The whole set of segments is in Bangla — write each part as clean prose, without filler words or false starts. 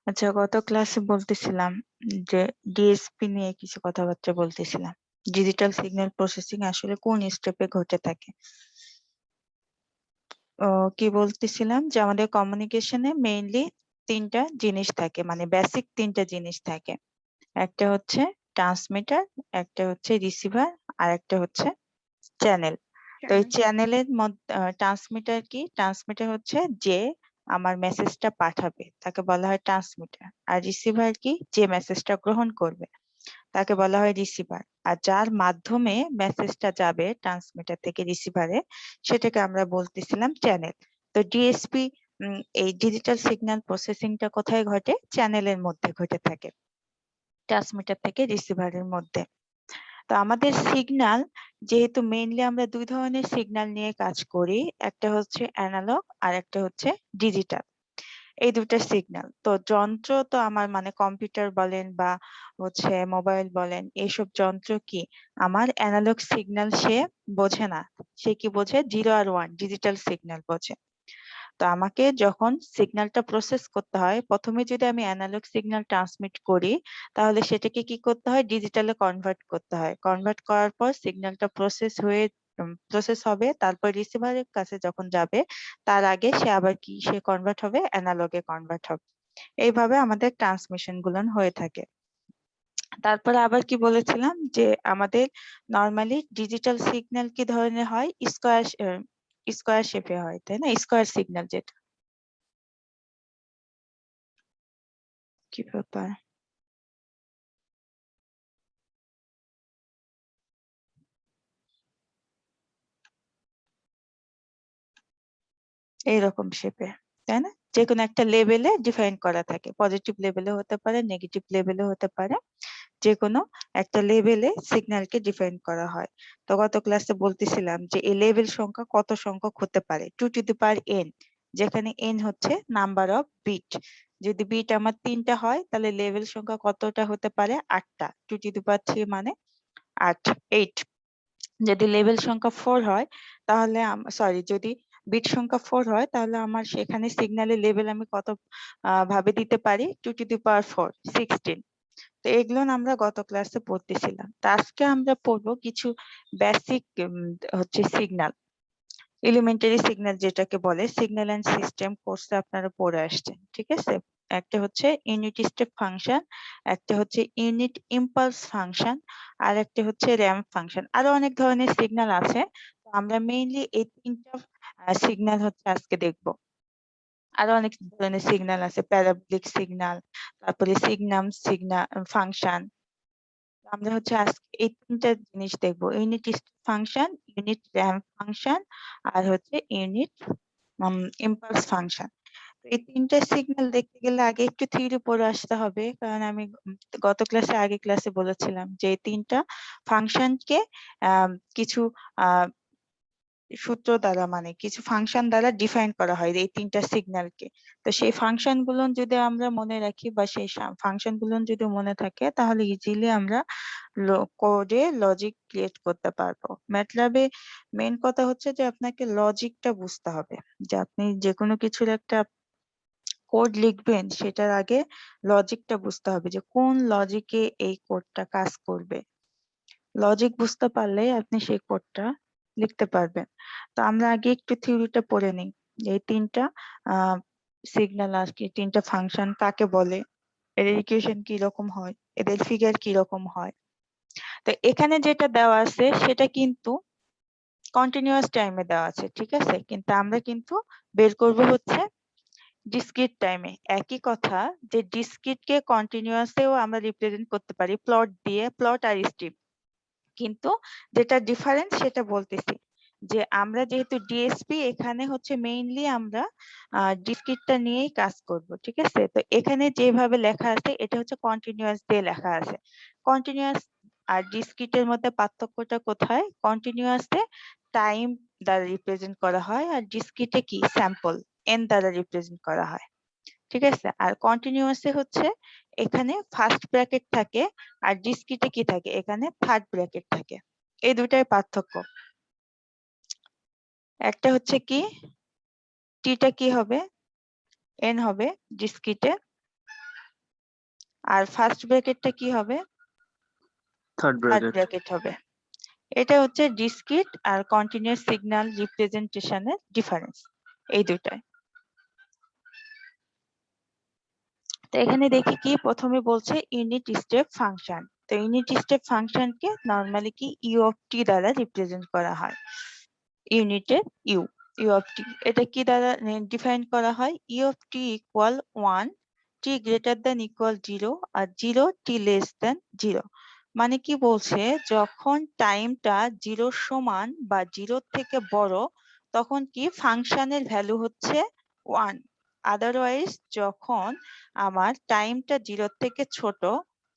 আচ্ছা, গত ক্লাসে বলতেছিলাম যে ডিএসপি নিয়ে কিছু কথাবার্তা বলতেছিলাম। ডিজিটাল সিগন্যাল প্রসেসিং আসলে কোন স্টেপে ঘটে থাকে। কি বলতেছিলাম যে আমাদের কমিউনিকেশনে মেইনলি তিনটা জিনিস থাকে, মানে বেসিক তিনটা জিনিস থাকে। একটা হচ্ছে ট্রান্সমিটার, একটা হচ্ছে রিসিভার, আর একটা হচ্ছে চ্যানেল। তো এই চ্যানেলের মধ্যে ট্রান্সমিটার কি? ট্রান্সমিটার হচ্ছে যে আমার মেসেজটা পাঠাবে তাকে বলা হয় ট্রান্সমিটার। আর রিসিভার কি? যে মেসেজটা গ্রহণ করবে তাকে বলা হয় রিসিভার। আর যার মাধ্যমে মেসেজটা যাবে ট্রান্সমিটার থেকে রিসিভারে সেটাকে আমরা বলতেছিলাম চ্যানেল। তো ডিএসপি এই ডিজিটাল সিগন্যাল প্রসেসিংটা কোথায় ঘটে? চ্যানেলের মধ্যে ঘটে থাকে, ট্রান্সমিটার থেকে রিসিভারের মধ্যে। তো আমাদের সিগন্যাল, যেহেতু মেইনলি আমরা দুই ধরনের সিগন্যাল নিয়ে কাজ করি, একটা হচ্ছে অ্যানালগ আর একটা হচ্ছে ডিজিটাল। এই দুটো সিগন্যাল তো যন্ত্র, তো আমার মানে কম্পিউটার বলেন বা হচ্ছে মোবাইল বলেন, এইসব যন্ত্র কি আমার অ্যানালগ সিগন্যাল সে বোঝে না। সে কি বোঝে? 0 আর 1 ডিজিটাল সিগন্যাল বোঝে। তো আমাকে যখন সিগন্যালটা প্রসেস করতে হয়, প্রথমে যদি আমি অ্যানালগ সিগন্যাল ট্রান্সমিট করি, তাহলে সেটাকে কি করতে হয়? ডিজিটালে কনভার্ট করতে হয়। কনভার্ট করার পর সিগন্যালটা প্রসেস হবে, তারপর রিসিভারের কাছে যখন যাবে তার আগে সে কনভার্ট হবে, অ্যানালগে কনভার্ট হবে। এইভাবে আমাদের ট্রান্সমিশন গুলো হয়ে থাকে। তারপরে আবার কি বলেছিলাম যে আমাদের নরমালি ডিজিটাল সিগন্যাল কি ধরনের হয়? স্কোয়ার শেপে হয়, তাই না? স্কোয়ার সিগন্যাল যেটা। কি ব্যাপার? এইরকম শেপে, তাই না? যে কোনো একটা লেভেলে ডিফাইন করা থাকে, পজিটিভ লেভেলে হতে পারে, নেগেটিভ লেভেলে হতে পারে, যে কোনো একটা লেভেলে সিগন্যালকে ডিফাইন করা হয়। তো গত ক্লাসে বলতেছিলাম যে এই লেভেল সংখ্যা কত সংখ্যক হতে পারে? 2n, যেখানে n হচ্ছে নাম্বার অফ বিট। যদি বিট আমার 3টা হয় তাহলে লেভেল সংখ্যা কতটা হতে পারে? 8টা। 2 3 মানে 8, 8। যদি লেভেল সংখ্যা 4 হয় তাহলে সরি, যদি বিট সংখ্যা 4 হয় তাহলে আমার সেখানে সিগন্যালের লেভেল আমি কত ভাবে দিতে পারি? 2 to the power 4, 16। তো এগুলো না আমরা গত ক্লাসে পড়তেছিলাম। তো আজকে আমরা পড়বো কিছু বেসিক হচ্ছে সিগন্যাল, এলিমেন্টারি সিগন্যাল যেটাকে বলে। সিগন্যাল এন্ড সিস্টেম কোর্সে আপনারা পড়ে আসছেন, ঠিক আছে? একটা হচ্ছে ইউনিট স্টেপ ফাংশন, একটা হচ্ছে ইউনিট ইম্পালস ফাংশন, আর একটা হচ্ছে র্যাম্প ফাংশন। আরো অনেক ধরনের সিগন্যাল আছে, তো আমরা মেইনলি এই তিনটা সিগন্যাল হচ্ছে আজকে দেখবো। আরো অনেক ধরনের সিগন্যাল আছে, প্যারাবোলিক সিগন্যাল, তারপরে সিগন্যাল ফাংশন। আমরা হচ্ছে আজকে এই তিনটা জিনিস দেখবো: unit step function, unit ramp function, আর হচ্ছে ইউনিট ইম্পালস ফাংশন। এই তিনটা সিগন্যাল দেখতে গেলে আগে একটু থিওরি পড়ে আসতে হবে, কারণ আমি গত আগে ক্লাসে বলেছিলাম যে এই তিনটা ফাংশনকে কিছু আহ সূত্র দ্বারা, মানে কিছু ফাংশন দ্বারা ডিফাইন করা হয় এই তিনটা সিগন্যালকে। তো সেই ফাংশন গুলো যদি আমরা মনে রাখি বা সেই ফাংশন গুলো যদি মনে থাকে, তাহলে ইজিলি আমরা কোডে লজিক ক্রিয়েট করতে পারবো। ম্যাটল্যাবে মেন কথা হচ্ছে যে আপনাকে লজিকটা বুঝতে হবে, যে আপনি যে কোনো কিছুর একটা কোড লিখবেন সেটার আগে লজিকটা বুঝতে হবে, যে কোন লজিকে এই কোডটা কাজ করবে। লজিক বুঝতে পারলেই আপনি সেই কোডটা লিখতে পারবেন। তো আমরা আগে একটু থিওরিটা পড়ে নিই, যে এই তিনটা সিগন্যাল আর কি, তিনটা ফাংশন কাকে বলে, এদের ইকুয়েশন কি রকম হয়, এদের ফিগার কি রকম হয়। তো এখানে যেটা দেওয়া আছে সেটা কিন্তু কন্টিনিউয়াস টাইমে দেওয়া আছে, ঠিক আছে? কিন্তু আমরা কিন্তু বের করব হচ্ছে ডিসক্রিট টাইমে। একই কথা, যে ডিসক্রিট কে কন্টিনিউয়াসেও আমরা রিপ্রেজেন্ট করতে পারি প্লট দিয়ে, প্লট আর স্ট্রিপ। কিন্তু যেটা ডিফারেন্স সেটা বলতেছি, যে আমরা যেহেতু ডিএসপি, এখানে হচ্ছে মেইনলি আমরা ডিসক্রিটটা নিয়েই কাজ করব, ঠিক আছে? তো এখানে যেভাবে লেখা আছে এটা হচ্ছে কন্টিনিউয়াস দিয়ে লেখা আছে। কন্টিনিউয়াস আর ডিসক্রিটের মধ্যে পার্থক্যটা কোথায়? কন্টিনিউয়াসে টাইম দ্বারা রিপ্রেজেন্ট করা হয়, আর ডিসক্রিটে কি স্যাম্পল এন দ্বারা রিপ্রেজেন্ট করা হয়, ঠিক আছে? আর কন্টিনিউয়াসে হচ্ছে এখানে ফার্স্ট ব্র্যাকেট থাকে, আর ডিসক্রিটে কি থাকে? এখানে থার্ড ব্র্যাকেট থাকে। এই দুটাই পার্থক্য। একটা হচ্ছে কি, টিটা কি হবে? এন হবে ডিসক্রিটে, আর ফার্স্ট ব্র্যাকেটটা কি হবে? Third third bracket. ব্র্যাকেট হবে। এটা হচ্ছে ডিসক্রিট আর কন্টিনিউয়াস সিগন্যাল রিপ্রেজেন্টেশনের ডিফারেন্স, এই দুটায়। তো এখানে দেখি কি প্রথমে বলছে ইউনিট স্টেপ ফাংশন। তো ইউনিট স্টেপ ফাংশনকে নরমালি কি ইউ অফ টি দ্বারা রিপ্রেজেন্ট করা হয়। ইউনিটের ইউ অফ টি, এটা কি দ্বারা ডিফাইন করা হয়? U of t equal 1, t greater than equal 0 আর 0 টি লেস দ্যান 0। মানে কি বলছে, যখন টাইমটা 0 সমান বা 0 থেকে বড় তখন কি ফাংশনের ভ্যালু হচ্ছে 1। আদারওয়াইজ যখন আমার টাইমটা 0 থেকে ছোট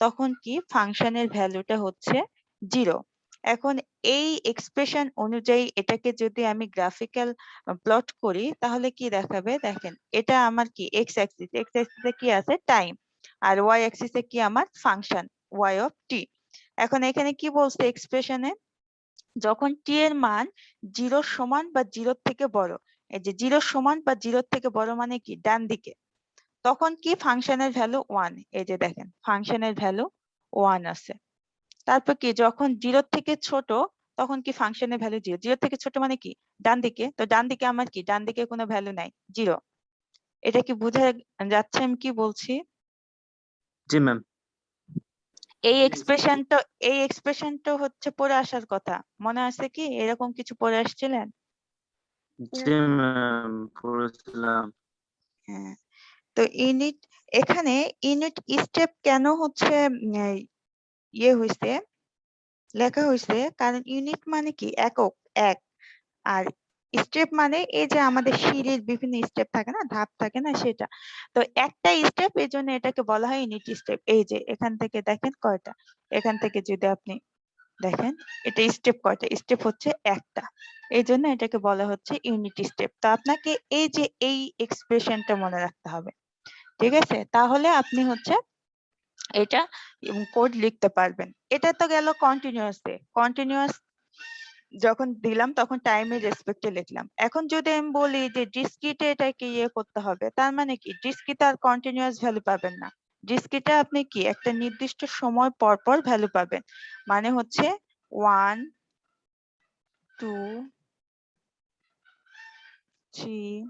তখন কি ফাংশনের ভ্যালুটা হচ্ছে 0। এখন এই এক্সপ্রেশন অনুযায়ী এটাকে যদি আমি গ্রাফিক্যাল প্লট করি তাহলে কি দেখাবে? দেখেন, এটা আমার কি এক্স অ্যাক্সিস, এক্স অ্যাক্সিসে কি আছে? টাইম। আর ওয়াই অ্যাক্সিসে কি আমার? ফাংশন ওয়াই অফ টি। এখন এখানে কি বলছে এক্সপ্রেশনে? যখন টি এর মান 0 সমান বা 0 থেকে বড়, এই যে 0 সমান বা 0 থেকে বড় মানে কি ডান দিকে, তখন কি ফাংশনের ভ্যালু 1। এই যে দেখেন ফাংশনের ভ্যালু 1 আছে। তারপর কি যখন 0 থেকে ছোট তখন কি ফাংশনের ভ্যালু 0। 0 থেকে ছোট মানে কি ডান দিকে, তো ডান দিকে আমার কি? ডান দিকে কোনো ভ্যালু নাই, 0। এটা কি বোঝা যাচ্ছে আমি কি বলছি? জি ম্যাম। এই এক্সপ্রেশনটা হচ্ছে পড়ে আসার কথা, মনে আছে কি এরকম কিছু পড়ে আসছিলেন? জি ম্যাম, পড়েছিলাম। হ্যাঁ। তো ইউনিট, এখানে ইউনিট স্টেপ কেন হচ্ছে ইয়ে হয়েছে, লেখা হয়েছে? কারণ ইউনিট মানে কি একক, এক। আর স্টেপ মানে এই যে আমাদের সিঁড়ির বিভিন্ন স্টেপ থাকে না, ধাপ থাকে না, সেটা। তো একটা স্টেপ, এই জন্য এটাকে বলা হয় ইউনিট স্টেপ। এই যে এখান থেকে দেখেন কয়টা, এখান থেকে যদি আপনি দেখেন এটা স্টেপ কয়টা, স্টেপ হচ্ছে একটা, এই জন্য এটাকে বলা হচ্ছে ইউনিট স্টেপ। তো আপনাকে এই যে এই এক্সপ্রেশনটা মনে রাখতে হবে, ঠিক আছে? তাহলে আপনি হচ্ছে এটা কোড লিখতে পারবেন। এটা তো গেল কন্টিনিউয়াস এ, কন্টিনিউয়াস যখন দিলাম তখন টাইমের রেসপেক্টে লিখলাম। এখন যদি আমি বলি যে ডিসক্রিটে এটাকে ইয়ে করতে হবে, তার মানে কি ডিসক্রিটে আর কন্টিনিউয়াস ভ্যালু পাবেন না। ডিসক্রিটে আপনি কি একটা নির্দিষ্ট সময় পর পর ভ্যালু পাবেন, মানে হচ্ছে 1 2 3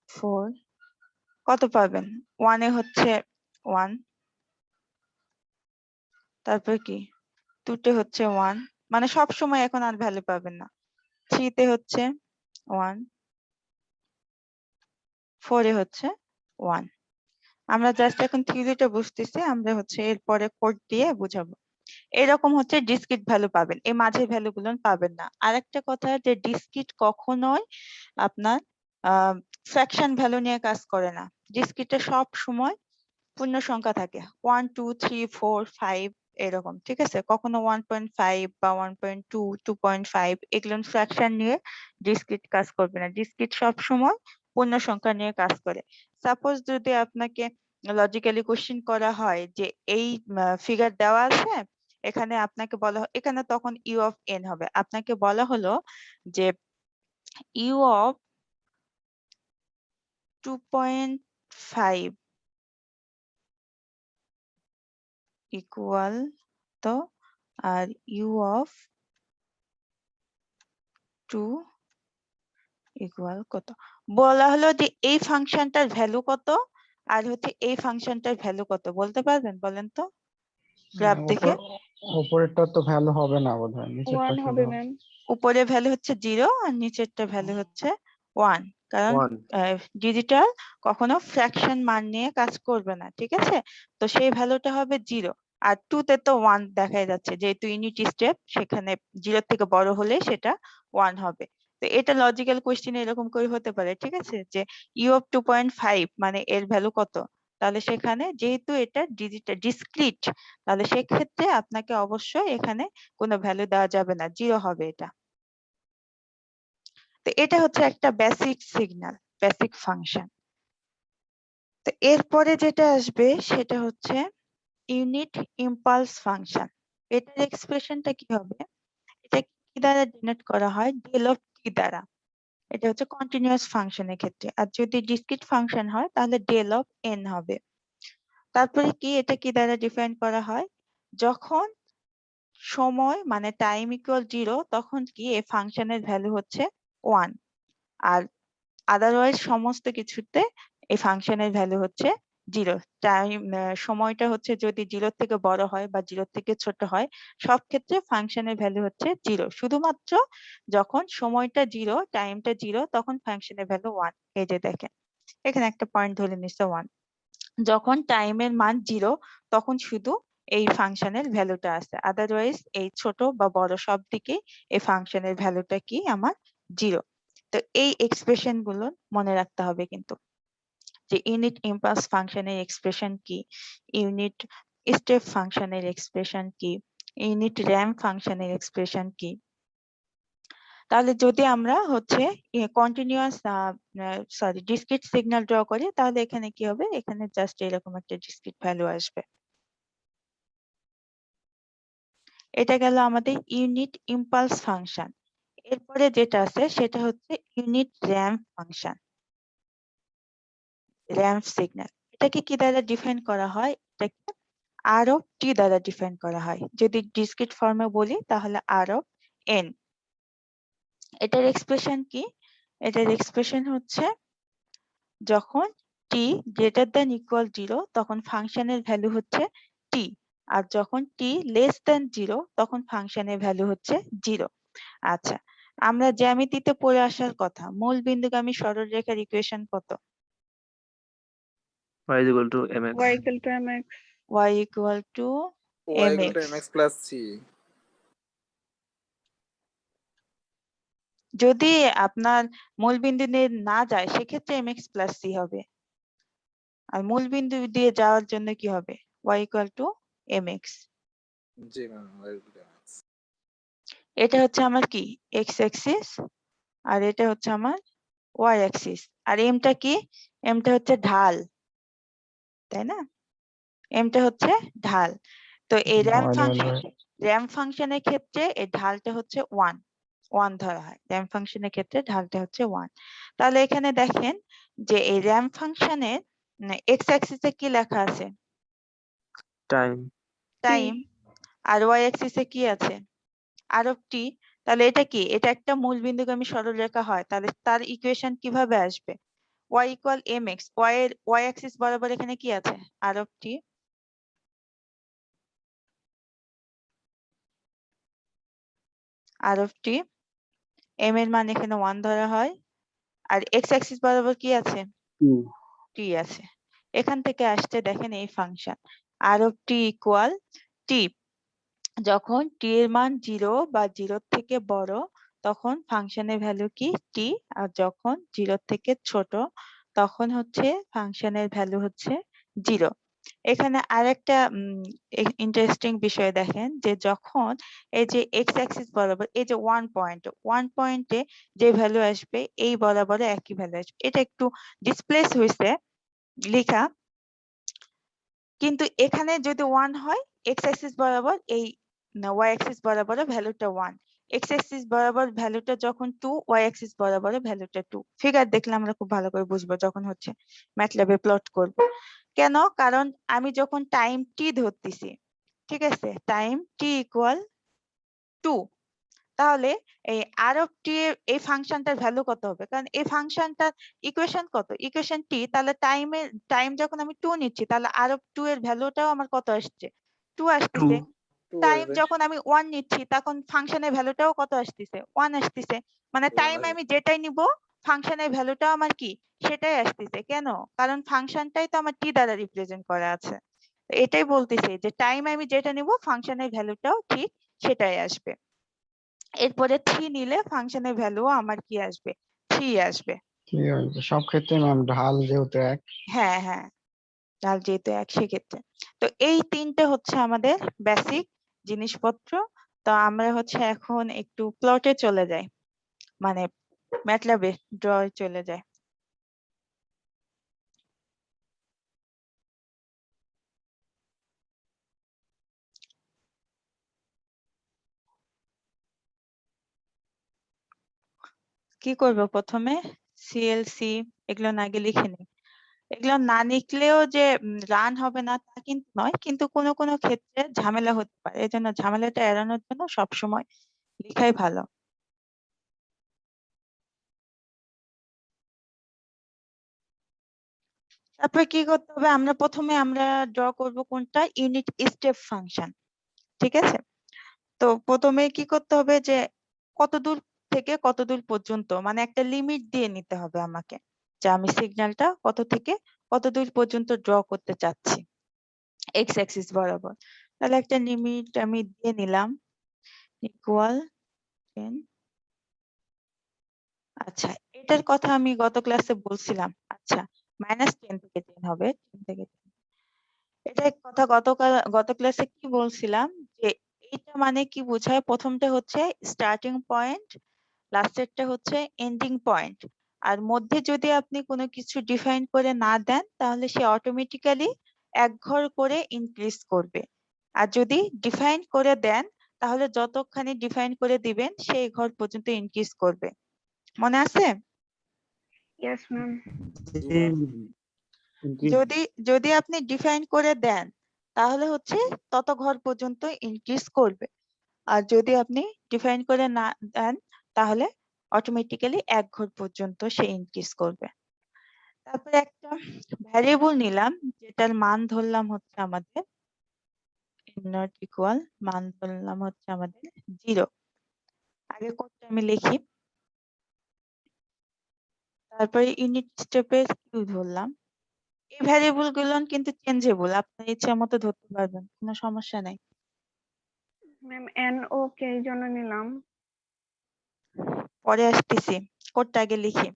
4, কত পাবেন? 1 এ হচ্ছে 1, তারপর কি 2 তে হচ্ছে 1, মানে সব সময় এখন আর ভ্যালু পাবেন না। 3 তে হচ্ছে 1, 4 এ হচ্ছে 1। আমরা জাস্ট এখন থিওরিটা বুঝতেছি, আমরা হচ্ছে এরপরে কোড দিয়ে বুঝাবো। এরকম হচ্ছে ডিসক্রিট ভ্যালু পাবেন, এই মাঝের ভ্যালু গুলো পাবেন না। আরেকটা কথা যে ডিসক্রিট কখনোই আপনার ফ্র্যাকশন ভ্যালু নিয়ে কাজ করে না। ডিসক্রিটে সব সময় পূর্ণ সংখ্যা থাকে, 1 2 3 4 5 এরকম, ঠিক আছে? কখনো 1.5 বা 1.2 2.5 এগুলো ফ্র্যাকশন নিয়ে ডিসক্রিট কাজ করবে না। ডিসক্রিট সব সময় পূর্ণ সংখ্যা নিয়ে কাজ করে। সাপোজ যদি আপনাকে লজিক্যালি কোশ্চেন করা হয় যে এই ফিগার দেওয়া আছে, এখানে আপনাকে বলা এখানে তখন ইউ অফ এন হবে, আপনাকে বলা হলো যে ইউ অফ 2.5 ইকুয়াল তো, আর ইউ অফ 2 ইকুয়াল কত, বলা হলো যে এই ফাংশনটার ভ্যালু কত আর হচ্ছে এই ফাংশনটার ভ্যালু কত, বলতে পারবেন? বলেন তো গ্রাফ দেখে। উপরেরটা তো ভ্যালু হবে না বোধহয়, নিচেরটা 1 শুধু হবে হবে। ম্যাম। উপরে ভ্যালু হচ্ছে 0 আর নিচেরটা ভ্যালু হচ্ছে 1, কারণ 1। ডিজিটাল কখনো ফ্র্যাকশন মান নিয়ে কাজ করবে না, ঠিক আছে? তো সেই ভ্যালুটা হবে 0। আর 2 তে তো 1 দেখাই যাচ্ছে, যেহেতু ইউনিট স্টেপ সেখানে 0 থেকে বড় হলে সেটা 1 হবে। তো এটা লজিক্যাল কোশ্চেনে এরকম করে হতে পারে, ঠিক আছে? যে ইউ অফ 2.5 মানে এর ভ্যালু কত, তাহলে সেখানে যেহেতু এটা ডিজিটাল ডিসক্রিট, তাহলে সেক্ষেত্রে আপনাকে অবশ্যই এখানে কোনো ভ্যালু দেওয়া যাবে না, 0 হবে এটা। তো এটা হচ্ছে একটা বেসিক সিগন্যাল, বেসিক ফাংশন। তো এরপরে যেটা আসবে সেটা হচ্ছে ইউনিট ইম্পালস ফাংশন। এটার এক্সপ্রেশনটা কি হবে? এটা কি দ্বারা ডিনোট করা হয়? ডেল অফ টি দ্বারা। এটা হচ্ছে কন্টিনিউয়াস ফাংশনের ক্ষেত্রে। আর যদি ডিসক্রিট ফাংশন হয় তাহলে del of n হবে। তারপরে কি, এটা কি দ্বারা ডিফাইন করা হয়? যখন সময় মানে টাইম ইকুয়াল 0 তখন কি এই ফাংশনের ভ্যালু হচ্ছে 1, আর আদারওয়াইজ সমস্ত কিছুতে এই ফাংশনের ভ্যালু হচ্ছে 0। টাইম সময়টা হচ্ছে যদি 0 থেকে বড় হয় বা 0 থেকে ছোট হয়, সব ক্ষেত্রে ফাংশনের ভ্যালু হচ্ছে 0। শুধুমাত্র যখন সময়টা 0, টাইমটা 0, তখন ফাংশনের ভ্যালু 1। এই যে দেখেন এখানে একটা পয়েন্ট ধরে নিচ্ছে 1। যখন টাইমের মান 0 তখন শুধু এই ফাংশনের ভ্যালুটা আছে, আদারওয়াইজ এই ছোট বা বড় সব দিকে এই ফাংশনের ভ্যালুটা কি আমার 0। তো এই এক্সপ্রেশন গুলো মনে রাখতে হবে কিন্তু, যে ইউনিট ইম্পালস ফাংশনের এক্সপ্রেশন কি, ইউনিট স্টেপ ফাংশনের এক্সপ্রেশন কি, ইউনিট র্যাম্প ফাংশনের এক্সপ্রেশন কি। তাহলে যদি আমরা হচ্ছে কন্টিনিউয়াস ডিসক্রিট সিগন্যাল ড্র করি তাহলে এখানে কি হবে, এখানে জাস্ট এরকম একটা ডিসক্রিট ভ্যালু আসবে। এটা গেল আমাদের ইউনিট ইম্পালস ফাংশন। এরপরে যেটা আছে সেটা হচ্ছে unit ramp function, ramp signal. এটাকে কি দ্বারা ডিফাইন করা হয়? এটাকে আর অফ টি দ্বারা ডিফাইন করা হয়। যদি ডিসক্রিট ফর্মে বলি তাহলে আর অফ এন। এটার এক্সপ্রেশন কি? এটার এক্সপ্রেশন হচ্ছে যখন টি গ্রেটার দ্যান ইকুয়াল 0 তখন ফাংশনের ভ্যালু হচ্ছে টি, আর যখন টি লেস দ্যান 0 তখন ফাংশনের ভ্যালু হচ্ছে 0। আচ্ছা, আমরা জ্যামিতিতে পড়ে আসার কথা, মূল বিন্দুগামী সরলরেখার ইকুয়েশন কত? y is equal to mx. y equal to mx. y equal to y equal to mx। mx plus c. যদি আপনার মূল বিন্দু দিয়ে না যায় সেক্ষেত্রে mx প্লাস c হবে, আর মূল বিন্দু দিয়ে যাওয়ার জন্য কি হবে? y equal to mx। G ma'am, y equal to mx. এটা হচ্ছে আমার কি x অ্যাক্সিস, আর এটা হচ্ছে আমার y অ্যাক্সিস। আর এমটা কি? এমটা হচ্ছে ঢাল, তাই না? এমটা হচ্ছে ঢাল। তো এই র্যাম্প ফাংশনের ক্ষেত্রে এই ঢালটা হচ্ছে 1 ধরা হয়। র্যাম্প ফাংশনের ক্ষেত্রে ঢালটা হচ্ছে 1। তাহলে এখানে দেখেন যে এই র্যাম্প ফাংশনের এক্স অ্যাক্সিসে কি লেখা আছে? Time. টাইম। আর ওয়াই অ্যাক্সিসে কি আছে? আর অফ টি। তাহলে এটা কি? এটা একটা মূল বিন্দুগামী সরলরেখা হয়, তাহলে তার ইকুয়েশন কিভাবে আসবে? y ইকুয়াল mx, y এর y অ্যাক্সিস বরাবর এখানে কি আছে? R of T. R of T, m এর মান এখানে 1 ধরা হয়, আর x অ্যাক্সিস বরাবর কি আছে? টি আছে। এখান থেকে আসছে দেখেন এই function r of t equal t. যখন টি এর মান 0 বা 0 থেকে বড় তখন ফাংশনের ভ্যালু কি? টি। আর যখন 0 থেকে ছোট তখন হচ্ছে ফাংশনের ভ্যালু হচ্ছে 0। এখানে আরেকটা ইন্টারেস্টিং বিষয় দেখেন যে যখন এই যে এক্স অ্যাক্সিস বরাবর এই যে 1 পয়েন্টে যে ভ্যালু আসবে এই বরাবর একই ভ্যালু আসবে। এটা একটু ডিসপ্লেস হয়েছে লেখা, কিন্তু এখানে যদি 1 হয় এক্স অ্যাক্সিস বরাবর এই ওয়াই অ্যাক্সিস বরাবর ভ্যালুটা 1, এক্স অ্যাক্সিস বরাবর ভ্যালুটা যখন 2, ওয়াই অ্যাক্সিস বরাবর ভ্যালুটা 2। ফিগার দেখলে আমরা খুব ভালো করে বুঝবো যখন হচ্ছে ম্যাটল্যাবে প্লট করব। কেন? কারণ আমি যখন টাইম টি ধরতেছি, ঠিক আছে, টাইম টি ইকুয়াল 2, তাহলে এই আর অফ টি এর এই ফাংশনটার ভ্যালু কত হবে? কারণ এই ফাংশনটার ইকুয়েশন কত? ইকুয়েশন টি। তাহলে টাইম যখন আমি 2 নিচ্ছি তাহলে আর অফ 2 এর ভ্যালুটাও আমার কত আসছে? 2 আসতেছে। 2 টাইম আসবে। যখন আমি 1 নিচ্ছি তখন ফাংশনের ভ্যালুটাও কত আসতেছে? 1 আসতেছে। মানে 1 টাইম আসবে। আমি যেটাই নিব ফাংশনের ভ্যালুটাও আমার কি সেটাই আসতেছে। কেন? কারণ ফাংশনটাই তো আমার টি দ্বারা রিপ্রেজেন্ট করা আছে। তো এটাই বলতেছে যে টাইম আমি যেটা নিব ফাংশনের ভ্যালুটাও ঠিক সেটাই আসবে। এরপরে 3 নিলে ফাংশনের ভ্যালু আমার কি আসবে? 3 আসবে। ঠিক আছে, সব ক্ষেত্রে ম্যাম ঢাল যেহেতু এক। হ্যাঁ হ্যাঁ, ঢাল যেহেতু এক সেক্ষেত্রে। তো এই তিনটে হচ্ছে আমাদের বেসিক জিনিসপত্র। তো আমরা হচ্ছে এখন একটু প্লটে চলে যাই, মানে ম্যাটল্যাবে ড্র চলে যায়। কি করব প্রথমে সিএলসি এগুলো না আগে লিখে নিই। এগুলো না লিখলেও যে রান হবে না তা কিন্তু নয়, কিন্তু কোনো কোনো ক্ষেত্রে ঝামেলা হতে পারে, এই জন্য ঝামেলাটা এড়ানোর জন্য সবসময় লেখাই ভালো। তারপরে কি করতে হবে, আমরা প্রথমে ড্র করব কোনটা, ইউনিট স্টেপ ফাংশন। ঠিক আছে, তো প্রথমে কি করতে হবে যে কত দূর থেকে কত দূর পর্যন্ত, মানে একটা লিমিট দিয়ে নিতে হবে আমাকে, যে আমি সিগন্যালটা কত থেকে কত দূর পর্যন্ত ড্র করতে চাচ্ছি এক্স অ্যাক্সিস বরাবর। তাহলে একটা লিমিট আমি দিয়ে নিলাম ইকুয়াল 10। আচ্ছা, এটার কথা আমি গত ক্লাসে বলছিলাম। আচ্ছা, -10 থেকে 10 হবে, 10 থেকে 10। এটা কথা গত ক্লাসে কি বলছিলাম, যে এটা মানে কি বোঝায়, প্রথমটা হচ্ছে স্টার্টিং পয়েন্ট, লাস্টেরটা হচ্ছে এন্ডিং পয়েন্ট। আর মধ্যে যদি আপনি কোনো কিছু ডিফাইন করে না দেন, তাহলে সে অটোমেটিক্যালি এক ঘর করে ইনক্রিজ করবে। আর যদি ডিফাইন করে দেন, তাহলে যতখানি ডিফাইন করে দিবেন সেই ঘর পর্যন্ত ইনক্রিজ করবে। মনে আছে? Yes, ma'am. যদি যদি আপনি ডিফাইন করে দেন, তাহলে হচ্ছে তত ঘর পর্যন্ত ইনক্রিজ করবে। আর যদি আপনি ডিফাইন করে না দেন, তাহলে অটোমেটিক্যালি এক ঘর পর্যন্ত সে ইনক্রিজ করবে। তারপরে একটা ভ্যারিয়েবল নিলাম, যেটার মান ধরলাম হচ্ছে আমাদের নট ইকুয়াল, মান ধরলাম হচ্ছে আমাদের 0। আগে কোডটা আমি লিখি, তারপরে ইউনিট স্টেপে কিউ ধরলাম। এই ভ্যারিয়েবল গুলো কিন্তু চেঞ্জেবল, আপনার ইচ্ছা মতো ধরতে পারবেন, কোনো সমস্যা নাই। ম্যাম এন ও কে এই জন্য নিলাম। পরে আসতেছি, কোডটা আগে লিখি।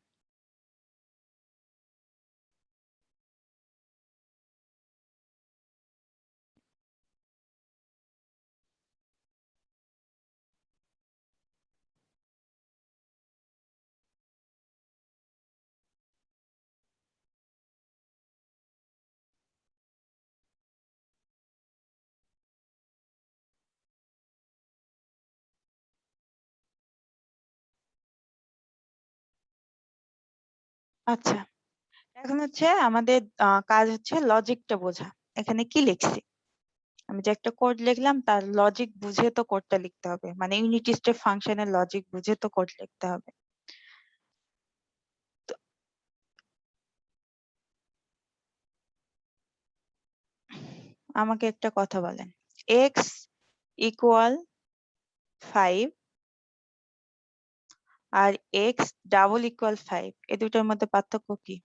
আচ্ছা, এখন হচ্ছে আমাদের কাজ হচ্ছে লজিকটা বোঝা। এখানে কি লিখছি, আমি যে একটা কোড লিখলাম তার লজিক বুঝে তো কোডটা লিখতে হবে, মানে ইউনিট স্টেপ ফাংশনের লজিক বুঝে তো কোড লিখতে হবে। তো আমাকে একটা কথা বলেন, এক্স ইকুয়াল 5 আর এক্স ডাবল ইকুয়াল 5, এই দুটোর মধ্যে পার্থক্য কি?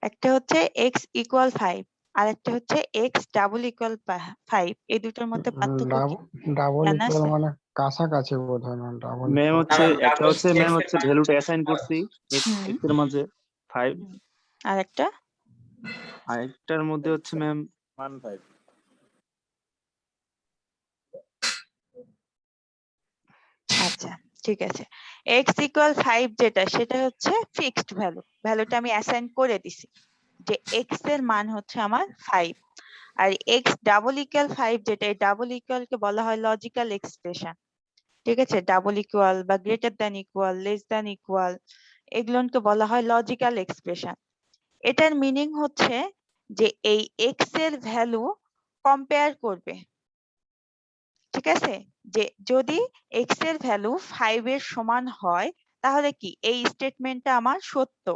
একটা হচ্ছে এক্স ইকুয়াল 5 আর একটা হচ্ছে এক্স ডাবল ইকুয়াল 5, এই দুটোর মধ্যে পার্থক্য কি ডাবল জানা ইকুয়াল আছে? মানে কাছাকাছি বোধ হয় না, ডাবল ম্যাম ইকুয়াল হচ্ছে একটা হচ্ছে ম্যাম হচ্ছে ভ্যালুটা অ্যাসাইন করছি হুম, এক্স এর মাঝে 5, আর একটা আর একটার মধ্যে হচ্ছে ম্যাম 1 5 আচ্ছা ঠিক আছে, এক্স ইকুয়াল 5 যেটা, সেটা হচ্ছে ফিক্সড ভ্যালু, ভ্যালুটা আমি অ্যাসাইন করে দিছি যে এক্স এর মান হচ্ছে আমার 5। আর এক্স ডাবল ইকুয়াল 5 যেটা, এই ডাবল ইকুয়াল কে বলা হয় লজিক্যাল এক্সপ্রেশন। ঠিক আছে, ডাবল ইকুয়াল বা greater than equal, less than equal, এগুলোকে বলা হয় লজিক্যাল এক্সপ্রেশন। এটার মিনিং হচ্ছে যে এই এক্স এর ভ্যালু কম্পেয়ার করবে। ঠিক আছে, যে যদি এক্স এর ভ্যালু 5 এর সমান হয়, তাহলে কি এই স্টেটমেন্টটা আমার সত্য।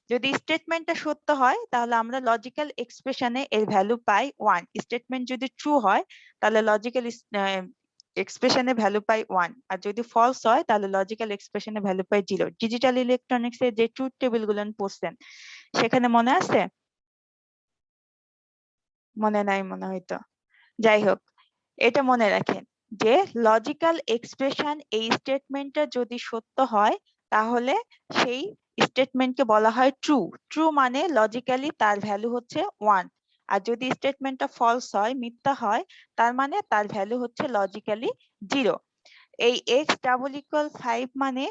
যদি স্টেটমেন্টটা সত্য হয়, তাহলে আমরা লজিক্যাল এক্সপ্রেশনে এর ভ্যালু পাই 1। স্টেটমেন্ট যদি ট্রু হয়, তাহলে লজিক্যাল এক্সপ্রেশনে ভ্যালু পাই 1। আর যদি ফলস হয়, তাহলে লজিক্যাল এক্সপ্রেশনে ভ্যালু পাই 0। ডিজিটাল ইলেকট্রনিক্স এর যে ট্রুথ টেবিল গুলো পড়ছেন, সেখানে মনে আছে? মনে নাই মনে হয়তো। যাই হোক, এটা মনে রাখেন যে লজিক্যাল এক্সপ্রেশন, এই স্টেটমেন্টটা যদি সত্য হয়, তাহলে সেই স্টেটমেন্টকে বলা হয় ট্রু। ট্রু মানে লজিক্যালি তার ভ্যালু হচ্ছে 1। আর যদি স্টেটমেন্টটা ফলস হয়, মিথ্যা হয়, তার মানে তার ভ্যালু হচ্ছে লজিক্যালি 0। এই এক্স ডাবল ইকুয়াল 5 মানে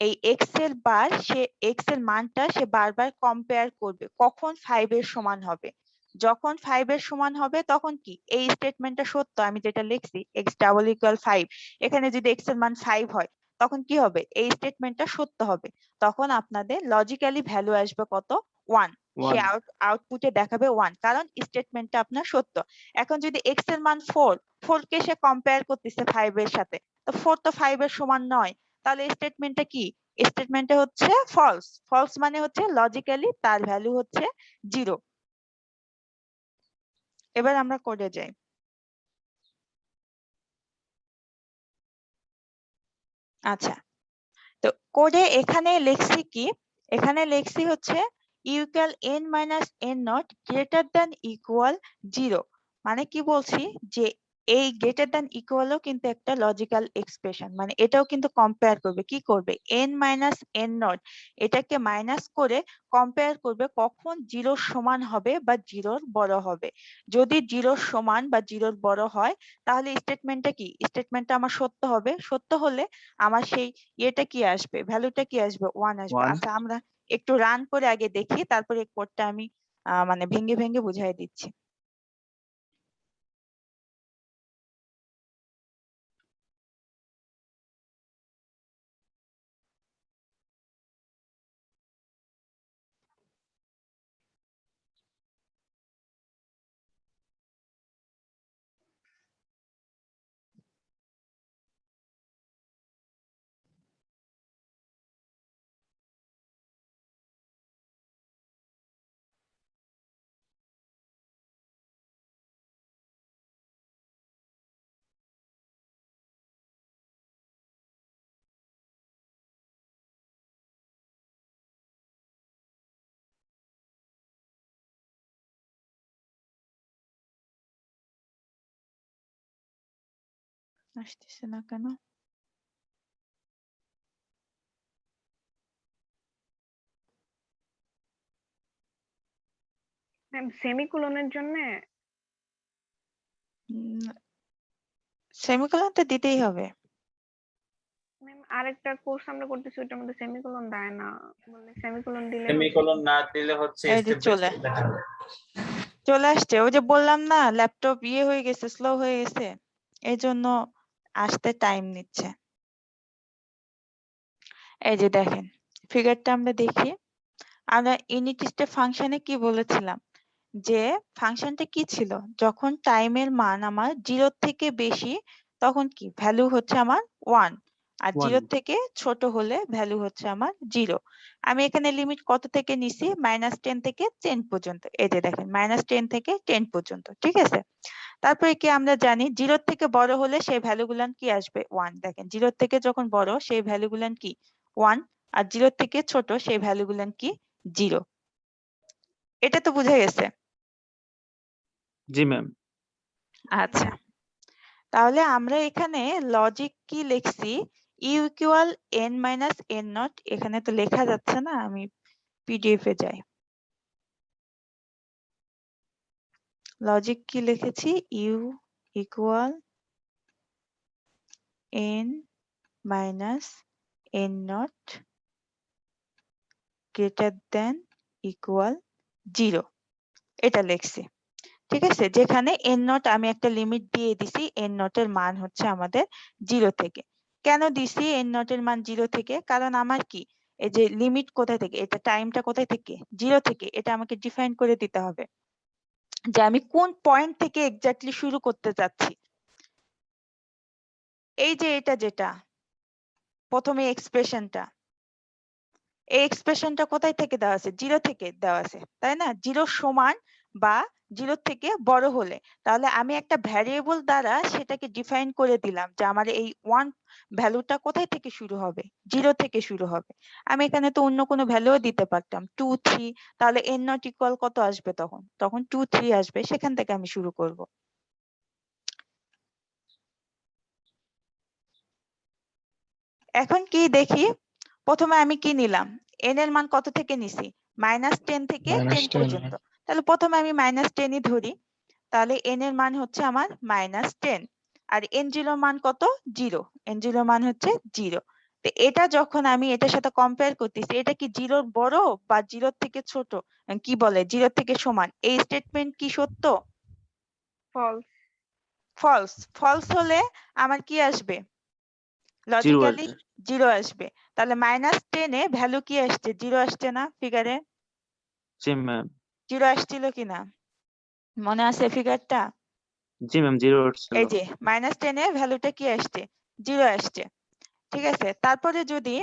এই এক্স এর বার, সে এক্স এর মানটা সে বারবার কম্পেয়ার করবে কখন 5 এর সমান হবে। যখন 5 এর সমান হবে তখন কি এই স্টেটমেন্টটা সত্য, আমি যেটা লিখছি x ডাবল ইকুয়াল 5, এখানে যদি x এর মান 5 হয় তখন কি হবে, এই স্টেটমেন্টটা সত্য হবে। তখন আপনাদের লজিক্যালি ভ্যালু আসবে কত, 1। সে 1 আউটপুটে দেখাবে 1, কারণ স্টেটমেন্টটা আপনার সত্য। এখন যদি x এর মান 4, 4 কে সে কম্পেয়ার করতেছে 5 এর সাথে, তো 4 তো 5 এর সমান নয়, তাহলে স্টেটমেন্টটা কি, স্টেটমেন্টটা হচ্ছে ফলস। ফলস মানে হচ্ছে লজিক্যালি তার ভ্যালু হচ্ছে 0। এবার আমরা কোডে যাই। আচ্ছা, তো কোডে এখানে লিখছি কি, এখানে লিখছি হচ্ছে equal n minus n not greater than equal 0। মানে কি বলছি, যে এই গ্রেটার দ্যান ইকুয়ালও কিন্তু একটা লজিক্যাল এক্সপ্রেশন, মানে এটাও কিন্তু কম্পেয়ার করবে, কি করবে, n মাইনাস n নট এটাকে মাইনাস করে কম্পেয়ার করবে কখন 0 সমান হবে বা 0 বড় হবে। যদি 0 সমান বা 0 বড় হয় তাহলে স্টেটমেন্টটা কি, স্টেটমেন্টটা আমার সত্য হবে। সত্য হলে আমার সেই এটা কি আসবে, ভ্যালুটা কি আসবে, 1 আসবে। 1 আচ্ছা, আমরা একটু রান করে আগে দেখি, তারপরে কোডটা আমি মানে ভেঙে ভেঙে বুঝাই দিচ্ছি। আসতেছে না কেন? ম্যাম সেমিকোলনের জন্য সেমিকোলন তো দিতেই হবে। ম্যাম আরেকটা কোর্স আমরা করতেছি ওটার মধ্যে সেমিকোলন দেয় না, বললে সেমিকোলন দিলে সেমিকোলন না দিলে হচ্ছে এই যে স্টেপ বাই চলে স্টেপ দেখাবে। চলে আসছে, ওই যে বললাম না ল্যাপটপ ইয়ে হয়ে গেছে, স্লো হয়ে গেছে, এই জন্য আসতে টাইম নিচ্ছে। এই যে দেখেন ফিগারটা আমরা দেখি, আমরা ইউনিট স্টেপ ফাংশনে কি বলেছিলাম, যে ফাংশনটা কি ছিল, যখন টাইমের মান আমার 0 থেকে বেশি তখন কি ভ্যালু হচ্ছে আমার 1, আর 0 1 থেকে ছোট হলে ভ্যালু হচ্ছে আমার 0। আমি এখানে লিমিট কত থেকে নিছি, -10 থেকে 10 পর্যন্ত। এই যে দেখেন -10 থেকে 10 পর্যন্ত, ঠিক আছে। তারপরে কি আমরা জানি 0 থেকে বড় হলে সেই ভ্যালুগুলান কি আসবে, 1। দেখেন 0 থেকে যখন বড় সেই ভ্যালুগুলান কি 1, আর 0 থেকে ছোট সেই ভ্যালুগুলান কি 0। এটা তো বুঝা গেছে। জি ম্যাম। আচ্ছা, তাহলে আমরা এখানে লজিক কি লিখছি, u equal n minus n not, এখানে তো লেখা যাচ্ছে না, আমি পিডিএফ এ যাই। লজিক কি লিখেছি, u equal n minus n not greater than equal 0, এটা লিখছি, ঠিক আছে। যেখানে n নট আমি একটা লিমিট দিয়ে দিছি, n নট এর মান হচ্ছে আমাদের 0 থেকে। কেন দিছি n নট এর মান 0 থেকে, কারণ আমার কি, এই যে লিমিট কোথায় থেকে, এটা টাইমটা কোথায় থেকে 0 থেকে, এটা আমাকে ডিফাইন করে দিতে হবে যে আমি কোন পয়েন্ট থেকে এক্স্যাক্টলি শুরু করতে চাচ্ছি। এই যে এটা যেটা প্রথমে এক্সপ্রেশনটা, এই এক্সপ্রেশনটা কোথায় থেকে দেওয়া আছে, 0 থেকে দেওয়া আছে, তাই না। 0 সমান বা 0 থেকে বড় হলে, তাহলে আমি একটা ভ্যারিয়েবল দ্বারা সেটাকে ডিফাইন করে দিলাম যে আমার এই 1 ভ্যালুটা কোথায় থেকে শুরু হবে, 0 থেকে শুরু হবে। আমি এখানে তো অন্য কোনো ভ্যালুও দিতে পারতাম, 2 3, তাহলে n নট ইকুয়াল কত আসবে, তখন তখন 2 3 আসবে, সেখান থেকে আমি শুরু করব। এখন কি দেখি, প্রথমে আমি কি নিলাম, n এর মান কত থেকে নিছি, -10 থেকে 10 -10 পর্যন্ত। তাহলে প্রথমে আমি -10 ই ধরি, তাহলে n এর মান হচ্ছে আমার -10, আর n0 মান কত, 0, n0 মান হচ্ছে 0। তো এটা যখন আমি এটার সাথে কম্পেয়ার করতেছি, এটা কি জিরোর বড় বা জিরোর থেকে ছোট, কি বলে জিরোর থেকে সমান, এই স্টেটমেন্ট কি সত্য? ফলস। ফলস। ফলস হলে আমার কি আসবে? জিরো লজিক্যালি আসবে। জিরো আসবে। তাহলে -10 এ ভ্যালু কি আসছে? জিরো আসছে না ফিগারে? জি ম্যাম। জিরো আসছিল কিনা মনে আছে ফিগারটা? জি ম্যাম, জিরো আসছিল। এই যে -10 এ ভ্যালুটা কি আসছে? জিরো আসছে। ঠিক আছে, তারপরে যদি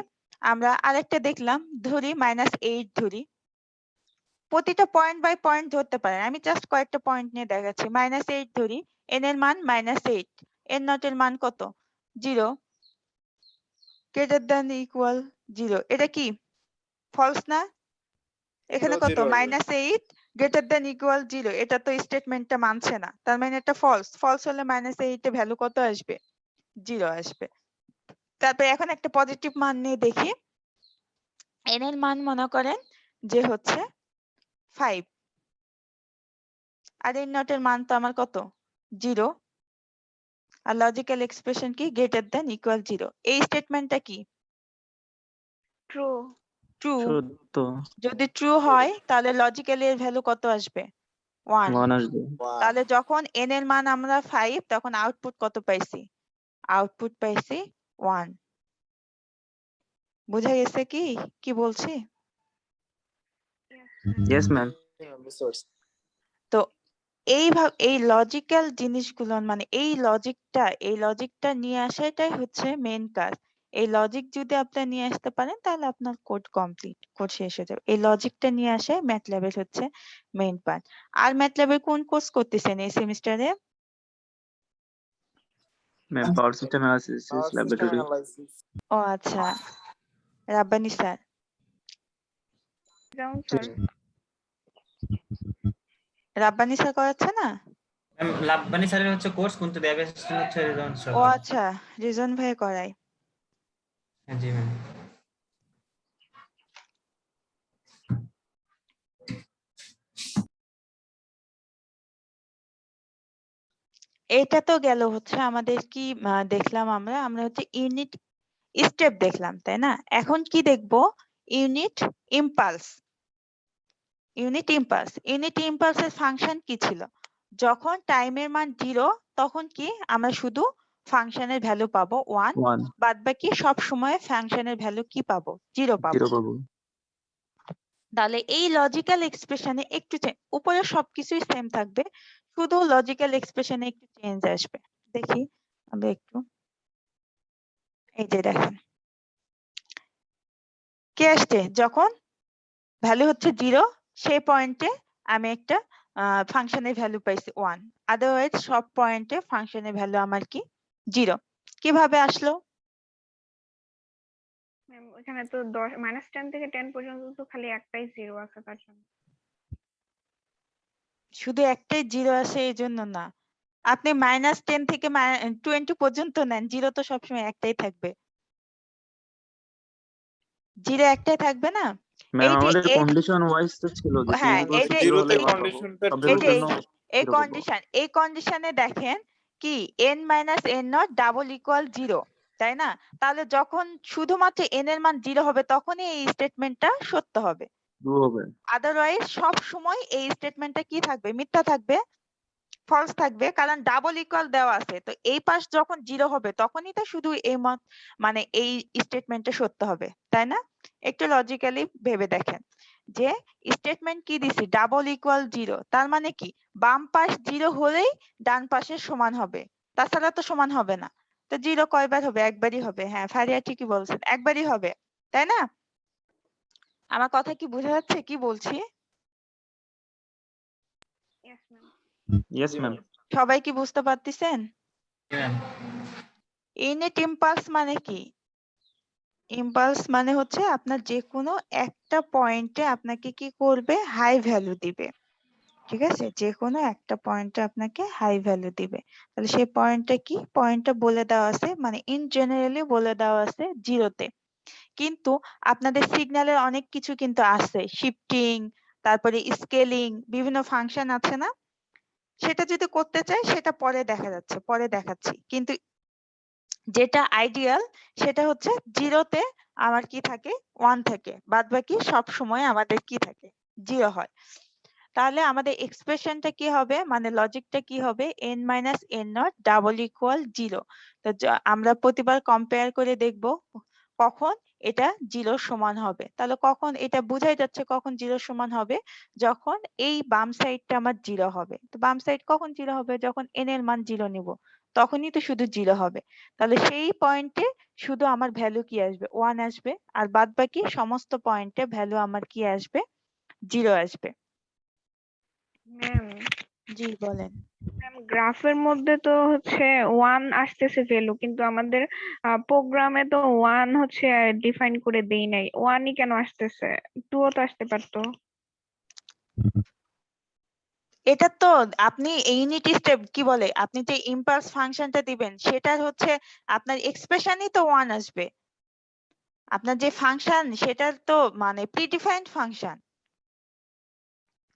আমরা আরেকটা দেখলাম, ধরি -8 ধরি, প্রতিটা পয়েন্ট বাই পয়েন্ট ধরতে পারেন, আমি জাস্ট কয়েকটা পয়েন্ট নিয়ে দেখাচ্ছি। -8 ধরি, n এর মান -8, n নট এর মান কত? 0, গ্রেটার দ্যান ইকুয়াল 0। এটা কি ফলস না? এখানে এটাও কত? জিরো আসবে। -8 গ্রেটার দ্যান ইকুয়াল 0, এটা তো স্টেটমেন্টটা মানছে না, তার মানে এটা ফলস। ফলস হলে -8 এ ভ্যালু কত আসবে? 0 আসবে। তারপরে এখন একটা পজিটিভ মান নিয়ে দেখি, n এর মান মনে করেন যে হচ্ছে 5, আর n নট এর মান তো আমার কত? 0, আর লজিক্যাল এক্সপ্রেশন কি? Greater than equal 0। এই স্টেটমেন্টটা কি? ট্রু। ট্রু। সত্য। যদি ট্রু হয় তাহলে লজিক্যালি এর ভ্যালু কত আসবে? 1। 1 আসবে। তাহলে যখন n এর মান আমরা 5, তখন আউটপুট কত পাইছি? আউটপুট পাইছি 1। বুঝা গেছে কি কি বলছি? Yes ma'am. বুঝতে পারছি। তো এইভাবে এই লজিক্যাল জিনিসগুলো, মানে এই লজিকটা নিয়ে আসাটাই হচ্ছে মেন কাজ। এই লজিক যদি আপনি নিয়ে আসতে পারেন তাহলে আপনার কোড কমপ্লিট, কোড শেষ হয়ে যাবে। এই লজিকটা নিয়ে আসাই ম্যাথল্যাবের হচ্ছে মেইন পার্ট। আর ম্যাথল্যাবের কোন কোর্স করতেছেন এই সেমিস্টারে? Ma'am, power system analysis Power system laboratory. analysis. ও আচ্ছা, রাব্বানি স্যার। যেমন স্যার রাব্বানি স্যার করাচ্ছে না? ম্যাম লাব্বানি স্যারের হচ্ছে কোর্স, কিন্তু দেব অ্যাসিস্ট্যান্ট হচ্ছে রিজন ও সরকার। আচ্ছা, রিজন ভাই করায়। হ্যাঁ জি ম্যাম। এটা তো গেল হচ্ছে আমাদের কি দেখলাম আমরা হচ্ছে ইউনিট স্টেপ দেখলাম, তাই না? এখন কি দেখবো? Unit impulse. ইউনিট ইম্পালসের ফাংশন কি ছিল? যখন টাইমের মান 0, তখন কি আমরা শুধু ফাংশনের ভ্যালু পাবো 1, 1 বাদ বাকি সব সময় ফাংশনের ভ্যালু কি পাবো? 0 পাবো। 0 পাবো। তাহলে এই লজিক্যাল এক্সপ্রেশনে একটু উপরে সবকিছুই সেম থাকবে, শুধু লজিক্যাল এক্সপ্রেশনে একটু চেঞ্জ আসবে। দেখি আমরা একটু, এই যে দেখেন কি আসছে, যখন ভ্যালু হচ্ছে 0, সেই পয়েন্টে আমি একটা ফাংশনের ভ্যালু পাইছি 1, আদারওয়াইজ সব পয়েন্টে ফাংশনের ভ্যালু আমার কি? 0। কিভাবে আসলো? ম্যাম ওখানে তো 10 -10 থেকে 10 পর্যন্ত তো খালি একটাই জিরো আছে তার জন্য। শুধু একটাই 0 আছে এই জন্য না, আপনি -10 থেকে 20 পর্যন্ত নেন, 0 তো সবসময় একটাই থাকবে। 0 একটাই থাকবে না? ম্যাম, এই যে আমাদের কন্ডিশন ওয়াইজ তো ছিল যে t হ্যাঁ, ইকুয়ালস এই যে 0 হলে জিরোতে 1 পাবো, কন্ডিশনটা সব ট্রু এই ভ্যালুর যে জন্য এই 0 পাবো। কন্ডিশনে দেখেন কি n - n not double equal 0, তাই না? তাহলে যখন শুধুমাত্র n এর মান 0 হবে তখনই এই স্টেটমেন্টটা সত্য হবে, ট্রু হবে। আদারওয়াইজ সব সময় এই স্টেটমেন্টটা কি থাকবে? মিথ্যা থাকবে, ফলস থাকবে, কারণ ডাবল ইকুয়াল দেওয়া আছে। তো এই পাশ যখন 0 হবে তখনই তো শুধু এই মানে এই স্টেটমেন্টটা সত্য হবে, তাই না? একটু লজিক্যালি ভেবে দেখেন যে স্টেটমেন্ট কি দিছি? ডাবল ইকুয়াল 0, তার মানে কি বাম পাশ 0 হলেই ডান পাশের সমান হবে, তাছাড়া তো সমান হবে না। তো 0 কয়বার হবে? একবারই হবে। হ্যাঁ, ফারিয়া ঠিকই বলছেন, একবারই হবে, তাই না? আমার কথা কি বোঝা যাচ্ছে কি বলছি? Yes ma'am. ইয়েস জি ম্যাম। ম্যাম। সবাই কি বুঝতে পারতেছেন? জি ম্যাম। ইউনিট ইম্পালস মানে কি? ইম্পালস মানে হচ্ছে আপনার যে কোনো একটা পয়েন্টে আপনাকে কি করবে? হাই ভ্যালু দিবে। ঠিক আছে, যে কোনো একটা পয়েন্টে আপনাকে হাই ভ্যালু দিবে। তাহলে সেই পয়েন্টটা কি? পয়েন্টটা বলে দেওয়া আছে, মানে ইন জেনারেলি বলে দেওয়া আছে 0-তে। কিন্তু আপনাদের সিগন্যালের অনেক কিছু কিন্তু আছে, শিফটিং, তারপরে স্কেলিং, বিভিন্ন ফাংশন আছে না? সেটা যদি করতে চাই সেটা পরে দেখা যাচ্ছে, পরে দেখাচ্ছি। কিন্তু যেটা আইডিয়াল সেটা হচ্ছে 0 তে আমার কি থাকে 1 থাকে, বাদ বাকি সব সময় আমাদের কি থাকে 0 হয়। তাহলে আমাদের এক্সপ্রেশনটা কি হবে, মানে লজিকটা কি হবে, n minus n not double equal 0। তো আমরা প্রতিবার কম্পেয়ার করে দেখব কখন এটা 0 সমান হবে। তাহলে কখন এটা বোঝাই যাচ্ছে কখন 0 সমান হবে, যখন এই বাম সাইডটা আমার 0 হবে। তো বাম সাইড কখন 0 হবে, যখন n এর মান 0 নিব, তখনই তো শুধু 0 হবে। তাহলে সেই পয়েন্টে শুধু আমার ভ্যালু কি আসবে 1 আসবে, আর বাদ বাকি সমস্ত পয়েন্টে ভ্যালু আমার কি আসবে 0 আসবে। ম্যাম জি বলেন। গ্রাফের মধ্যে তো হচ্ছে 1 আসতেছে ভ্যালু, কিন্তু আমাদের প্রোগ্রামে তো 1 হচ্ছে ডিফাইন করে দেই নাই, 1ই কেন আসতেছে? 2 ও তো আসতে পারতো। এটা তো আপনি ইউনিট স্টেপ কি বলে, আপনি যে ইম্পালস ফাংশনটা দিবেন সেটা হচ্ছে আপনার এক্সপ্রেশনই তো 1 আসবে। আপনার যে ফাংশন সেটার তো মানে প্রিডিফাইন্ড ফাংশন,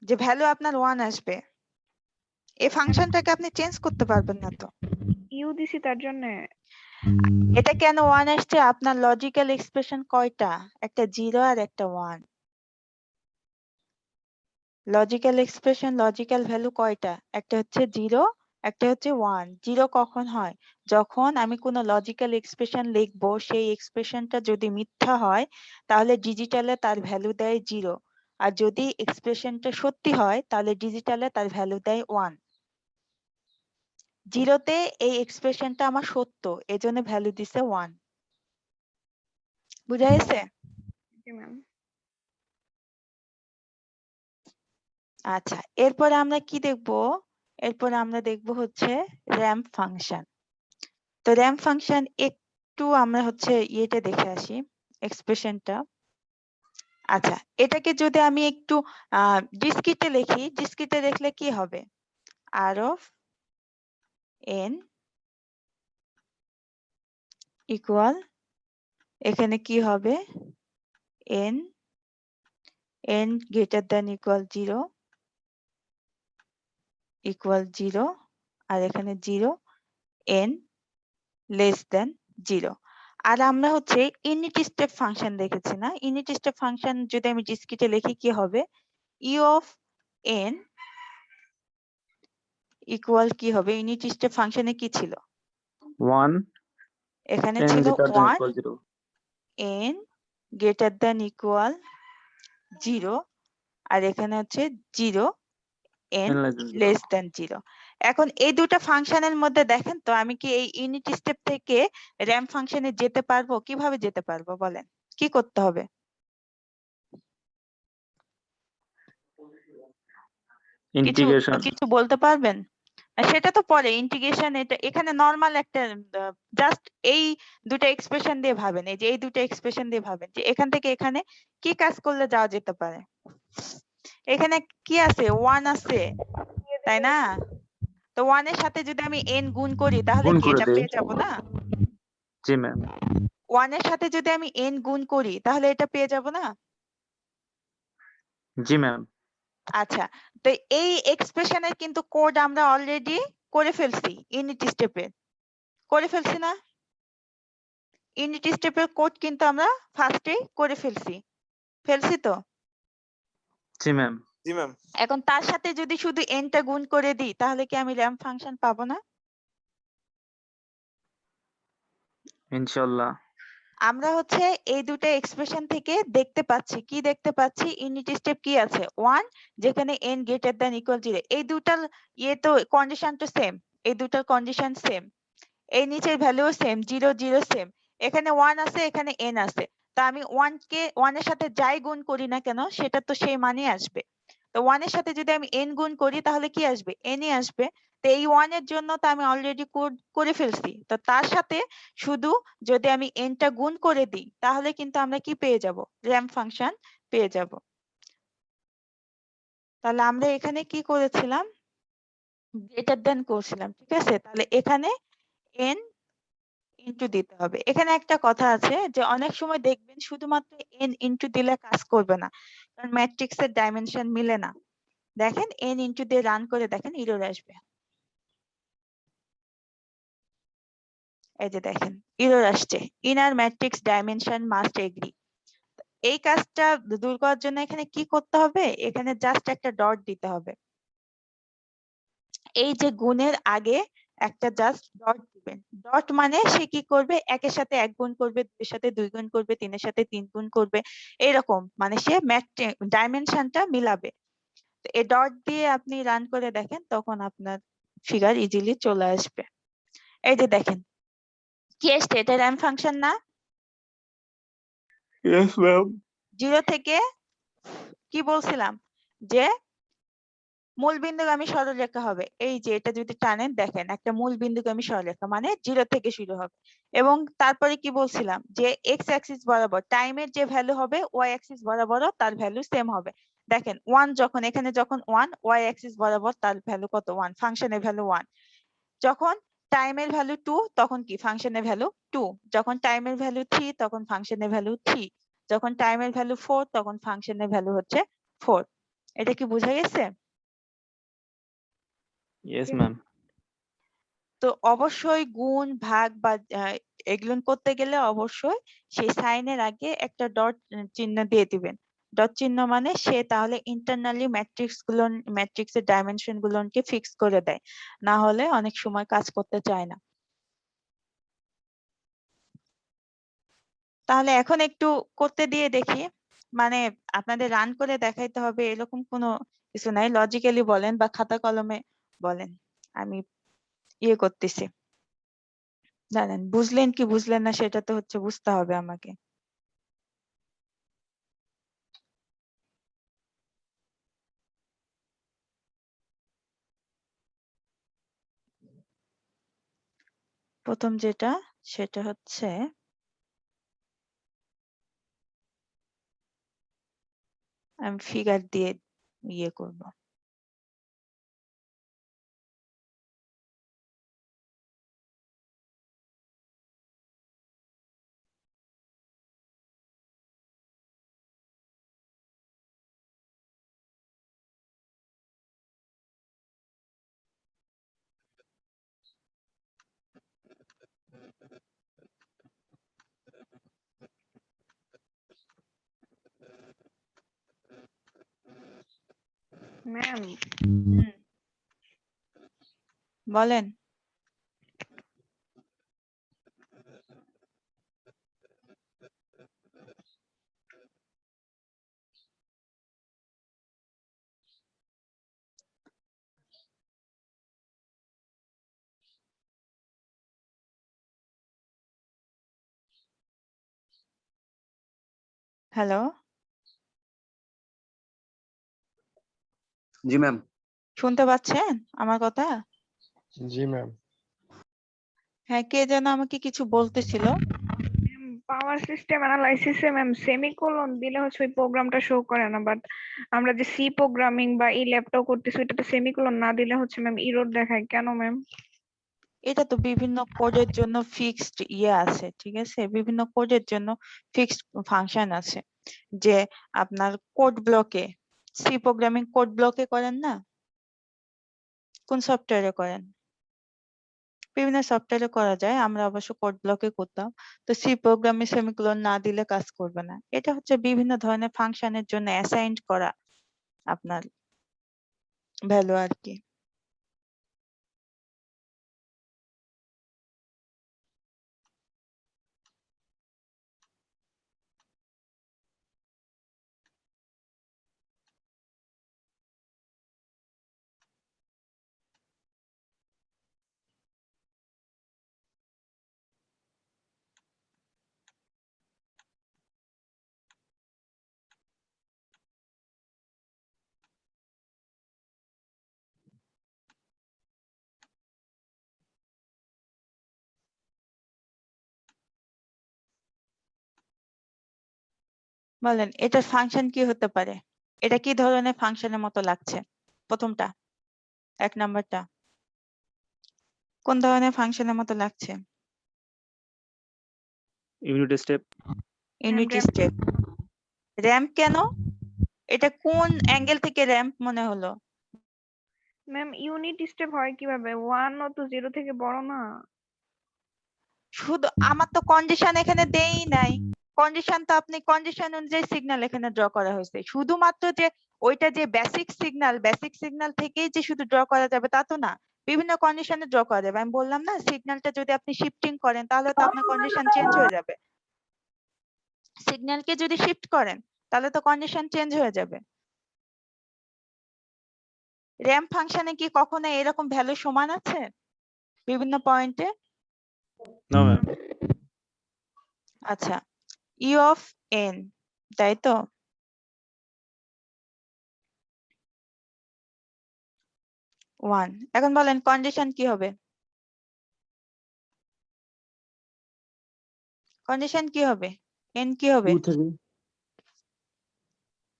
যে ভ্যালু আপনার 1 আসবে, এই ফাংশনটাকে আপনি চেঞ্জ করতে পারবেন না তো। ইউ দিছি তার জন্য। এটা কেন 1 আসছে, আপনার লজিক্যাল এক্সপ্রেশন কয়টা, একটা 0 আর একটা 1। লজিক্যাল এক্সপ্রেশন লজিক্যাল ভ্যালু কয়টা, একটা হচ্ছে 0, একটা হচ্ছে 1। 0 কখন হয়, যখন আমি কোনো লজিক্যাল এক্সপ্রেশন লিখবো সেই এক্সপ্রেশনটা যদি মিথ্যা হয় তাহলে ডিজিটালে তার ভ্যালু দেয় 0, আর যদি এক্সপ্রেশনটা সত্যি হয় তাহলে ডিজিটালে তার ভ্যালু দেয় 1। 0 তে এই এক্সপ্রেশনটা আমার সত্য, এজন্য ভ্যালু দিছে 1। বুঝা গেছে? জি ম্যাম। আচ্ছা, এরপরে আমরা কি দেখবো, এরপরে আমরা দেখবো হচ্ছে র‍্যাম্প ফাংশন। তো র‍্যাম্প ফাংশন একটু আমরা হচ্ছে ইয়েটা দেখে আসি, এক্সপ্রেশনটা। আচ্ছা, এটাকে যদি আমি একটু ডিসক্রিটে লিখি, ডিসক্রিটে লিখলে কি হবে, আর অফ n ইকুয়াল, এখানে কি হবে n greater than equal 0 equal 0, আর এখানে 0 n লেস দ্যান 0। আর আমরা হচ্ছে ইউনিট স্টেপ ফাংশন দেখেছি না, ইউনিট স্টেপ ফাংশন যদি আমি ডিসক্রিটে লিখি কি হবে, u অফ n ইকুয়াল কি হবে, ইউনিট স্টেপ ফাংশনে কি ছিল, 1 এখানে n ছিল greater than 1 equal 0 n greater than equal 0, আর এখানে হচ্ছে 0 n n less than 0 less than 0। এখন এই দুটো ফাংশনের মধ্যে দেখেন তো আমি কি এই ইউনিট স্টেপ থেকে র‍্যাম্প ফাংশনে যেতে পারবো, কিভাবে যেতে পারবো বলেন, কি করতে হবে? কিছু integration কিছু বলতে পারবেন? সেটা তো পরে ইন্টিগ্রেশন, এটা এখানে নরমাল একটা জাস্ট এই দুটো এক্সপ্রেশন দিয়ে ভাবেন, এই যে এই দুটো এক্সপ্রেশন দিয়ে ভাবেন যে এখান থেকে এখানে কি কাজ করলে যাওয়া যেতে পারে। এখানে কি আছে 1 আছে, তাই না? তো 1 এর সাথে যদি আমি n গুণ করি তাহলে গুণ কি করে এটা দেই। পেয়ে যাব না? জি ম্যাম 1 এর সাথে যদি আমি n গুণ করি তাহলে এটা পেয়ে যাব না? জি ম্যাম আচ্ছা, তো এই এক্সপ্রেশনের কিন্তু কোড আমরা অলরেডি করে ফেলছি ইউনিট স্টেপে, করে ফেলছি না? ইউনিট স্টেপের কোড কিন্তু আমরা ফার্স্টেই করে ফেলছি তো। জি ম্যাম জি ম্যাম। এখন তার সাথে যদি শুধু n টা গুণ করে দিই তাহলে কি আমি র‍্যাম্প ফাংশন পাবো না? ইনশাআল্লাহ আমরা হচ্ছে এই দুটো এক্সপ্রেশন থেকে দেখতে পাচ্ছি, কি দেখতে পাচ্ছি, ইউনিট স্টেপ কি আছে 1, যেখানে n গ্রেটার দ্যান ইকুয়াল 0। এই দুটার ইয়ে তো কন্ডিশন তো সেম, এই দুটার কন্ডিশন সেম, এই নিচের ভ্যালু সেম, 0 0 সেম, এখানে 1 আছে এখানে n আছে। তা আমি 1 এর সাথে যাই গুণ করি না কেন সেটা তো সেই মানই আসবে। তো 1 এর সাথে যদি আমি n গুণ করি তাহলে কি আসবে, n ই আসবে। তো এই 1 এর জন্য তো আমি অলরেডি কোড করে ফেলছি, তো তার সাথে শুধু যদি আমি n টা গুণ করে দিই তাহলে কিন্তু আমরা কি পেয়ে যাব, র‍্যাম্প ফাংশন পেয়ে যাব। তাহলে আমরা এখানে কি করেছিলাম, গ্রেটার দ্যান করছিলাম, ঠিক আছে? তাহলে এখানে n ইনটু দিতে হবে। এখানে একটা কথা আছে যে অনেক সময় দেখবেন শুধুমাত্র n ইনটু দিলে কাজ করবে না, কারণ ম্যাট্রিক্সের ডাইমেনশন মিলে না। দেখেন n ইনটু দিয়ে রান করে দেখেন এরর আসবে। এই যে দেখেন এরর আসছে, inner matrix dimension must agri. এই কাজটা দূর করার জন্য এখানে কি করতে হবে, এখানে জাস্ট একটা ডট দিতে হবে। এই যে গুণের আগে একটা জাস্ট ডট দিবেন। ডট মানে সে কি করবে, একের সাথে এক গুণ করবে, দুইয়ের সাথে দুই গুণ করবে, তিনের সাথে তিন গুণ করবে, এরকম মানে সে ডাইমেনশনটা মিলাবে। তো এই ডট দিয়ে আপনি রান করে দেখেন, তখন আপনার ফিগার ইজিলি চলে আসবে। এই যে দেখেন কি আসছে, এটা র্যাম ফাংশন না? Yes, ma'am. 0 থেকে কি বলছিলাম যে মূল বিন্দুগামী সরলরেখা হবে। এই যে এটা যদি টানেন দেখেন একটা মূল বিন্দুগামী সরলরেখা মানে 0 থেকে শুরু হবে। এবং তারপরে কি বলছিলাম যে এক্স অ্যাক্সিস বরাবর টাইমের যে ভ্যালু হবে ওয়াই অ্যাক্সিস বরাবর তার ভ্যালু সেম হবে। দেখেন 1 যখন এখানে যখন 1 ওয়াই অ্যাক্সিস বরাবর তার ভ্যালু কত 1, ফাংশনের ভ্যালু 1। যখন টাইমের ভ্যালু 2 তখন কি ফাংশনের ভ্যালু 2। যখন টাইমের ভ্যালু 3 তখন ফাংশনের ভ্যালু 3। যখন টাইমের ভ্যালু 4 তখন ফাংশনের ভ্যালু হচ্ছে 4। এটা কি বোঝা গেছে? Yes, ma'am. তো অবশ্যই গুণ ভাগ বা এগুলো করতে গেলে অবশ্যই সেই সাইনের আগে একটা ডট চিহ্ন দিয়ে দিবেন। ডট চিহ্ন মানে সে তাহলে ইন্টারনালি ম্যাট্রিক্সের ডাইমেনশন গুলোকে ফিক্স করে দেয়, না হলে অনেক সময় কাজ করতে চায় না। তাহলে এখন একটু করতে দিয়ে দেখি, মানে আপনাদের রান করে দেখাইতে হবে এরকম কোনো কিছু নাই, লজিক্যালি বলেন বা খাতা কলমে বলেন, আমি ইয়ে করতেছি। জানেন বুঝলেন কি বুঝলেন না সেটা তো হচ্ছে বুঝতে হবে আমাকে। প্রথম যেটা সেটা হচ্ছে আমি ফিগার দিয়ে ইয়ে করব। ম্যাম বলেন। হ্যালো, জি ম্যাম। শুনতে পাচ্ছেন আমার কথা? জি ম্যাম। হ্যাঁ, কে যেন আমাকে কিছু বলতেছিল। পাওয়ার সিস্টেম অ্যানালাইসিসে ম্যাম সেমিকোলন দিলে হচ্ছে ওই প্রোগ্রামটা শো করে না, বাট আমরা যে সি প্রোগ্রামিং বা এই ল্যাপটপ করতেছি ওইটাতে সেমিকোলন না দিলে হচ্ছে ম্যাম এরর দেখায় কেন ম্যাম? এটা তো বিভিন্ন কোডের জন্য ফিক্সড ইয়ে আছে, ঠিক আছে, বিভিন্ন কোডের জন্য ফিক্সড ফাংশন আছে। যে আপনার কোড ব্লকে, সি প্রোগ্রামিং কোড ব্লকে করেন না, কোন সফটওয়্যারে করেন? বিভিন্ন সফটওয়্যারে করা যায়, আমরা অবশ্য কোড ব্লকে করতাম। তো সি প্রোগ্রামে সেমিকোলন না দিলে কাজ করবে না। এটা হচ্ছে বিভিন্ন ধরনের ফাংশনের জন্য অ্যাসাইন্ড করা আপনার ভ্যালু আর কি। বলেন এটার ফাংশন কি হতে পারে? এটা কি ধরনের ফাংশনের মতো লাগছে? প্রথমটা, 1 নাম্বারটা কোন ধরনের ফাংশনের মতো লাগছে? Unit step. Unit RAM step. Ramp কেন? এটা কোন অ্যাঙ্গেল থেকে র্যাম্প মনে হলো? ম্যাম ইউনিট স্টেপ হয় কিভাবে? 1 ও তো 0 থেকে বড় না। শুধু আমার তো কন্ডিশন এখানে দেই নাই, কন্ডিশন তো আপনি কন্ডিশন অনুযায়ী সিগন্যাল এখানে ড্র করা হয়েছে, শুধুমাত্র যে ওইটা যে বেসিক সিগন্যাল থেকেই যে শুধু ড্র করা যাবে তা তো না, বিভিন্ন কন্ডিশনে ড্র করা যাবে। আমি বললাম না সিগন্যালটা যদি আপনি শিফটিং করেন তাহলে তো আপনার কন্ডিশন চেঞ্জ হয়ে যাবে, সিগন্যালকে যদি শিফট করেন তাহলে তো কন্ডিশন চেঞ্জ হয়ে যাবে। র্যাম্প ফাংশনে কি কখনো এরকম ভ্যালু সমান আছে বিভিন্ন পয়েন্টে? No, ma'am. আচ্ছা, ই অফ এন, তাই তো? ওয়ান। এখন বলেন কন্ডিশন কি হবে? কন্ডিশন কি হবে? এন কি হবে? 2 থেকে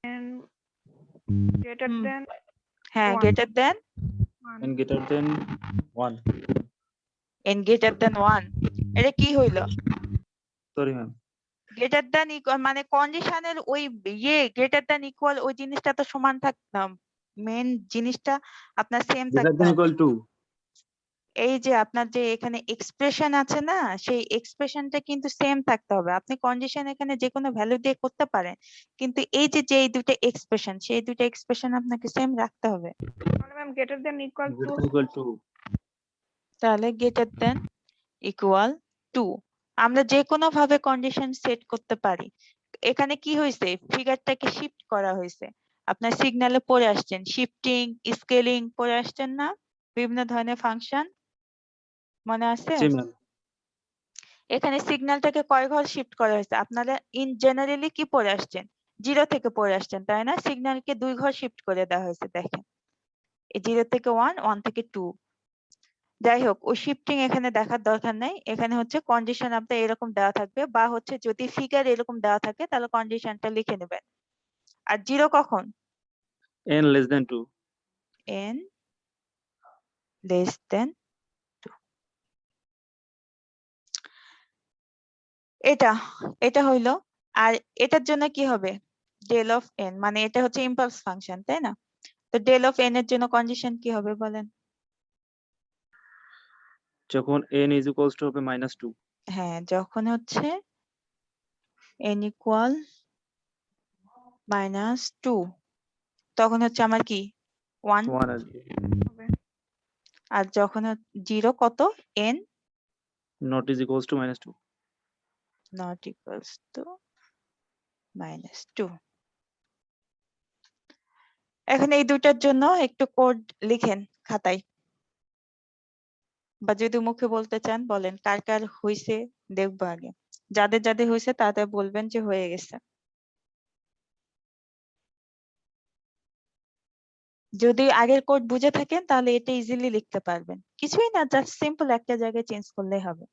and greater হুম। than হ্যাঁ, one. Greater than one. and greater than 1. N greater than one, এটা কি হইলো? Sorry, ma'am. গ্রেটার দেন মানে কন্ডিশনের ওই গ্রেটার দেন ইকুয়াল ওই জিনিসটা তো সমান থাকতাম, মেন জিনিসটা আপনার সেম Greater থাকতে than হবে। equal to. এই যে আপনার যে এখানে এক্সপ্রেশন আছে না, সেই এক্সপ্রেশনটা কিন্তু সেম থাকতে হবে। আপনি কন্ডিশন এখানে যে কোনো ভ্যালু দিয়ে করতে পারেন, কিন্তু এই যে এই দুটো এক্সপ্রেশন, সেই দুটো এক্সপ্রেশন আপনাকে সেম রাখতে হবে। তাহলে ma'am greater than equal to Greater than equal to. তাহলে গ্রেটার দেন ইকুয়াল টু, আমরা যে কোনো ভাবে কন্ডিশন সেট করতে পারি। এখানে কি হয়েছে, ফিগারটাকে শিফট করা হয়েছে, আপনার সিগন্যালে পড়ে আসছেন শিফটিং স্কেলিং পড়ে আসছেন না, বিভিন্ন ধরনের ফাংশন মনে আছে? জি ম্যাম। এখানে সিগন্যালটাকে কয় ঘর শিফট করা হয়েছে, আপনারা ইন জেনারেলি কি পড়ে আসছেন, 0 থেকে পড়ে আসছেন তাই না? সিগন্যালকে 2 ঘর শিফট করে দেওয়া হয়েছে, দেখেন এই 0 থেকে 1, 1 থেকে 2। যাই হোক, ওই শিফটিং এখানে দেখার দরকার নাই, এখানে হচ্ছে কন্ডিশন আপনার এরকম দেওয়া থাকবে, বা হচ্ছে যদি ফিগার এরকম দেওয়া থাকে তাহলে কন্ডিশনটা লিখে নেবেন। আর 0 কখন? n less than 2. n less than 2। এটা হইলো। আর এটার জন্য কি হবে, ডেল অফ n, মানে এটা হচ্ছে ইম্পালস ফাংশন তাই না? তো ডেল অফ n এর জন্য কন্ডিশন কি হবে বলেন? যখন n is equals to হবে -2. হ্যাঁ, যখন হচ্ছে n ইকুয়াল -2 তখন হচ্ছে আমার কি 1, 1 আসবে। হবে। আর যখন 0 কত n not is equals to -2. not equals to -2। এখন এই দুইটার জন্য একটু কোড লিখেন খাতায়, বা যদি মুখে বলতে চান বলেন, কার কার হইছে দেখবো আগে, যাদের যাদের হয়েছে তাদের বলবেন যে হয়ে গেছে। যদি আগের কোড বুঝে থাকেন তাহলে এটা ইজিলি লিখতে পারবেন, কিছুই না, জাস্ট সিম্পল একটা জায়গায় চেঞ্জ করলেই হবে।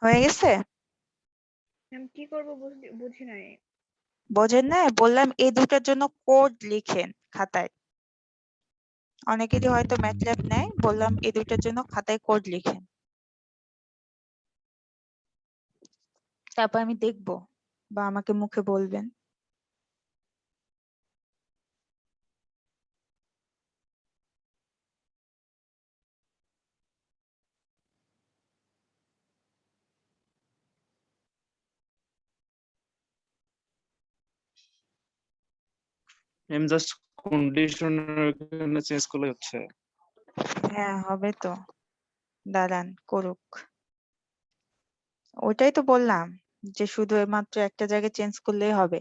হয়ে গেছে? ম্যাম কি করব বুঝি নাই। বোঝেন না? বললাম এই দুটার জন্য কোড লিখেন খাতায়। অনেকেরই হয়তো ম্যাটল্যাব নেয়, বললাম এই দুটার জন্য খাতায় কোড লিখেন, তারপর আমি দেখবো বা আমাকে মুখে বলবেন। m just condition এখানে চেঞ্জ করলে হচ্ছে। হ্যাঁ হবে তো, দাঁড়ান করুক। ওটাই তো বললাম যে শুধু মাত্র একটা জায়গায় চেঞ্জ করলেই হবে।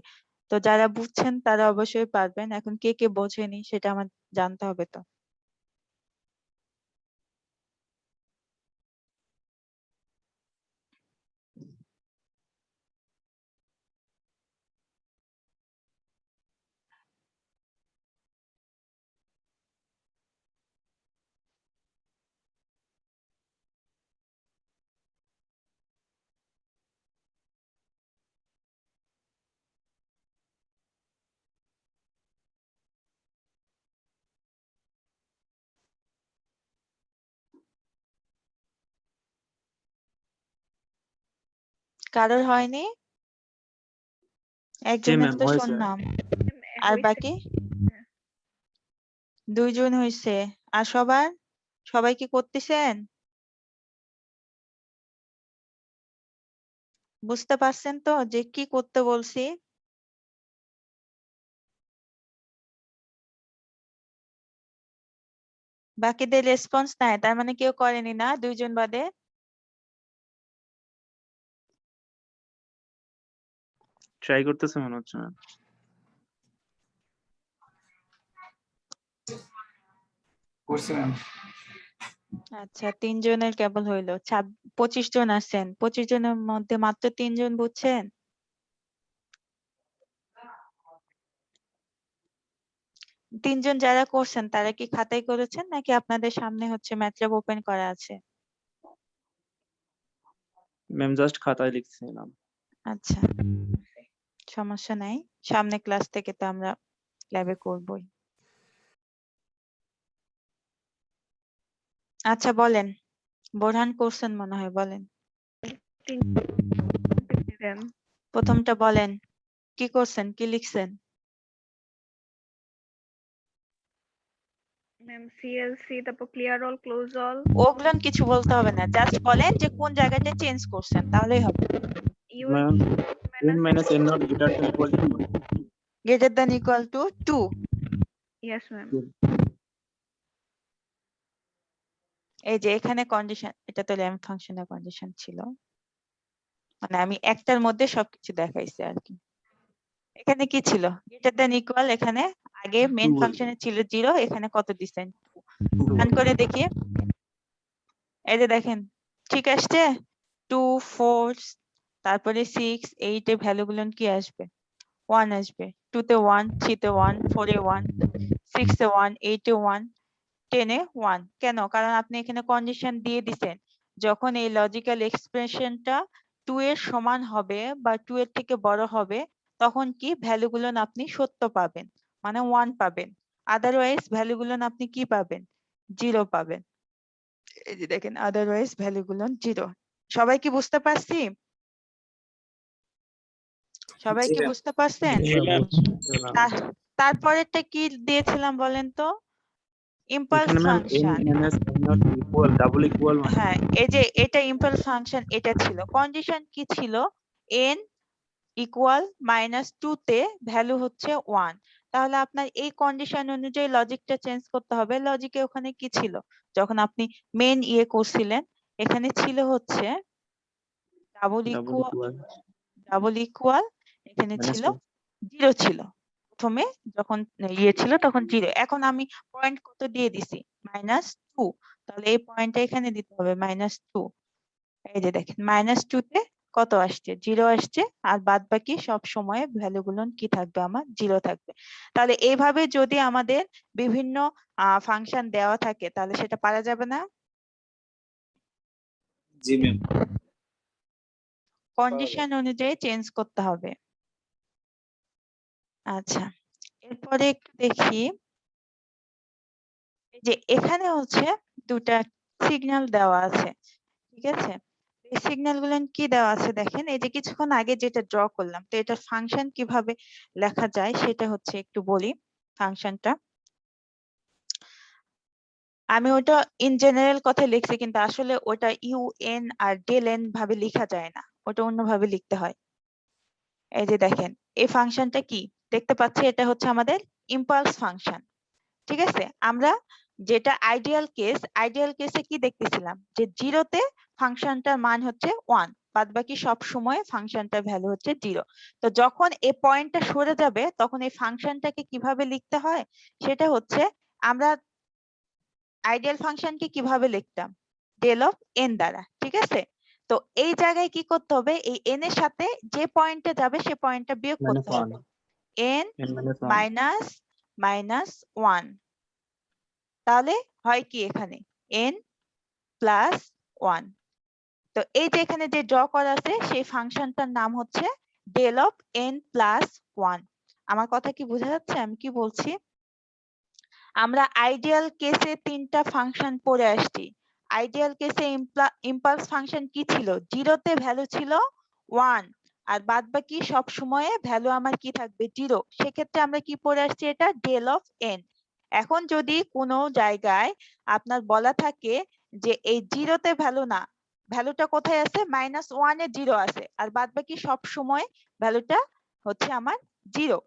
তো যারা বুঝছেন তারা অবশ্যই পারবেন, এখন কে কে বোঝেনি সেটা আমার জানতে হবে তো। কারোর হয়নি? জি একজনের ম্যাম তো হয়েছে। শুনলাম, আর হইছে। বাকি 2 জন হইছে। আর সবাই কি করতেছেন? বুঝতে পারছেন তো যে কি করতে বলছি? বাকিদের রেসপন্স নাই, তার মানে কেউ করেনি না 2 জন বাদে? ট্রাই করতেছে মনে হচ্ছে ম্যাম। করছি ম্যাম। আচ্ছা 3 জনের কেবল হইলো, 25 জন আছেন, 25 জনের মধ্যে মাত্র 3 জন বুঝছেন? তিনজন যারা করছেন তারা কি খাতায় করেছেন নাকি আপনাদের সামনে হচ্ছে ম্যাটল্যাব ওপেন করা আছে? ম্যাম জাস্ট খাতায় লিখছিলাম। আচ্ছা সমস্যা নাই, সামনে ক্লাস থেকে তো আমরা ল্যাবে করবই। আচ্ছা বলেন, বোরহান করছেন মনে হয়, বলেন দেন প্রথমটা বলেন, কি করছেন, কি লিখছেন? ম্যাম সিএলসি, তারপর ক্লিয়ার অল, ক্লোজ অল, ওগুলো কিছু বলতে হবে না, জাস্ট বলেন যে কোন জায়গাটা চেঞ্জ করছেন, তাহলেই হবে। U ma'am n minus n not greater than equal to greater than equal to 2। Yes ma'am. এই যে এখানে কন্ডিশন, এটা তো ল্যাম্প ফাংশনের কন্ডিশন ছিল, মানে আমি একটার মধ্যে সবকিছু দেখাইছি আর কি। এখানে কি ছিল? গ্রেটার দ্যান ইকুয়াল, এখানে আগে মেন Two. ফাংশনে ছিল 0, এখানে কত দিছেন? রান করে দেখি, এই যে দেখেন ঠিক আসছে 2 4, তারপরে 6 8 এ ভ্যালু গুলো কি আসবে? 1 আসবে, 2 তে 1, 3 তে 1, 4 এ 1, 6 এ 1, 8 এ 1, 10 এ 1। কেন? কারণ আপনি এখানে কন্ডিশন দিয়ে দিছেন যখন এই লজিক্যাল এক্সপ্রেশনটা 2 এর সমান হবে বা 2 এর থেকে বড় হবে তখন কি ভ্যালুগুলো আপনি সত্য পাবেন, মানে 1 পাবেন, আদারওয়াইজ ভ্যালুগুলো আপনি কি পাবেন? 0 পাবেন। এই যে দেখেন আদারওয়াইজ ভ্যালুগুলো 0। সবাই কি বুঝতে পারছি? সবাই জি কি ম্যাম। বুঝতে পারছেন? জি ম্যাম। তারপরেরটা কি দিয়েছিলাম বলেন তো? ইম্পালস এখানে ma'am n function. minus n not equal double equal মানে হ্যাঁ এই যে এটা ইম্পালস ফাংশন, এটা ছিল কন্ডিশন কি ছিল? n ইকুয়াল -2 তে ভ্যালু হচ্ছে 1। তাহলে আপনার এই কন্ডিশন অনুযায়ী লজিকটা চেঞ্জ করতে হবে। লজিকে ওখানে কি ছিল যখন আপনি মেন করছিলেন? এখানে ছিল হচ্ছে ডাবল ডাবল ইকুয়াল, ইকুয়াল এখানে minus ছিল 2 0 ছিল প্রথমে, যখন ছিল তখন 0। এখন আমি পয়েন্ট কত দিয়ে দিছি? -2। তাহলে এই পয়েন্টটা এখানে দিতে হবে -2। এই যে দেখেন -2 তে কত আসছে? 0 আসছে, আর বাদ বাকি সব সময় ভ্যালু গুলো কি থাকবে? আমার 0 থাকবে। তাহলে এইভাবে যদি আমাদের বিভিন্ন ফাংশন দেওয়া থাকে তাহলে সেটা পারা যাবে না? জি ম্যাম। কন্ডিশন অনুযায়ী চেঞ্জ করতে হবে। আচ্ছা এরপরে একটু দেখি, এই যে এখানে হচ্ছে দুটা সিগন্যাল দেওয়া আছে, ঠিক আছে? এই সিগন্যাল গুলো কি দেওয়া আছে দেখেন, এই যে কিছুক্ষণ আগে যেটা ড্র করলাম, তো এটা ফাংশন কিভাবে লেখা যায় সেটা হচ্ছে একটু বলি। ফাংশনটা আমি ওটা ইন জেনারেল কথা লিখছি, কিন্তু আসলে ওটা ইউএন আর ডেল এন ভাবে লেখা যায় না, ওটা অন্যভাবে লিখতে হয়। এই যে দেখেন এই ফাংশনটা কি দেখতে পাচ্ছি, এটা হচ্ছে আমাদের ইম্পালস ফাংশন, ঠিক আছে? আমরা যেটা আইডিয়াল কেসে কি দেখতেছিলাম যে 0 তে ফাংশনটার মান হচ্ছে 1, বাদবাকি সব সময় ফাংশনটার ভ্যালু হচ্ছে 0। তো যখন এই পয়েন্টটা সরে যাবে তখন এই ফাংশনটাকে কিভাবে লিখতে হয় সেটা হচ্ছে, আমরা আইডিয়াল ফাংশনকে কিভাবে লিখতাম? ডেল অফ এন দ্বারা, ঠিক আছে? তো এই জায়গায় কি করতে হবে? এই এন এর সাথে যে পয়েন্টে যাবে সে পয়েন্টটা বিয়োগ করতে minus 1 হবে। এন n minus 1 মাইনাস -1, তাহলে হয় কি এখানে n প্লাস 1। তো এই যে এখানে যে ড্র করা আছে সেই ফাংশনটার নাম হচ্ছে ডেল অফ n প্লাস 1। আমার কথা কি বোঝা যাচ্ছে আমি কি বলছি? আমরা আইডিয়াল কেসে 3টা ফাংশন পড়ে আসছি। আইডিয়াল কেসে ইম্পালস ফাংশন কি ছিল? 0 তে ভ্যালু ছিল 1 আর বাদ বাকি সব সময়ে ভ্যালু আমার কি থাকবে 0 সেক্ষেত্রে আমরা কি পড়ে আসছি এটা ডেল অফ n এখন যদি কোনো জায়গায় আপনার বলা থাকে যে এই 0 তে ভ্যালু না ভ্যালুটা কোথায় আছে -1 এ 0 আছে আর বাদ বাকি সব সময় ভ্যালুটা হচ্ছে আমার 0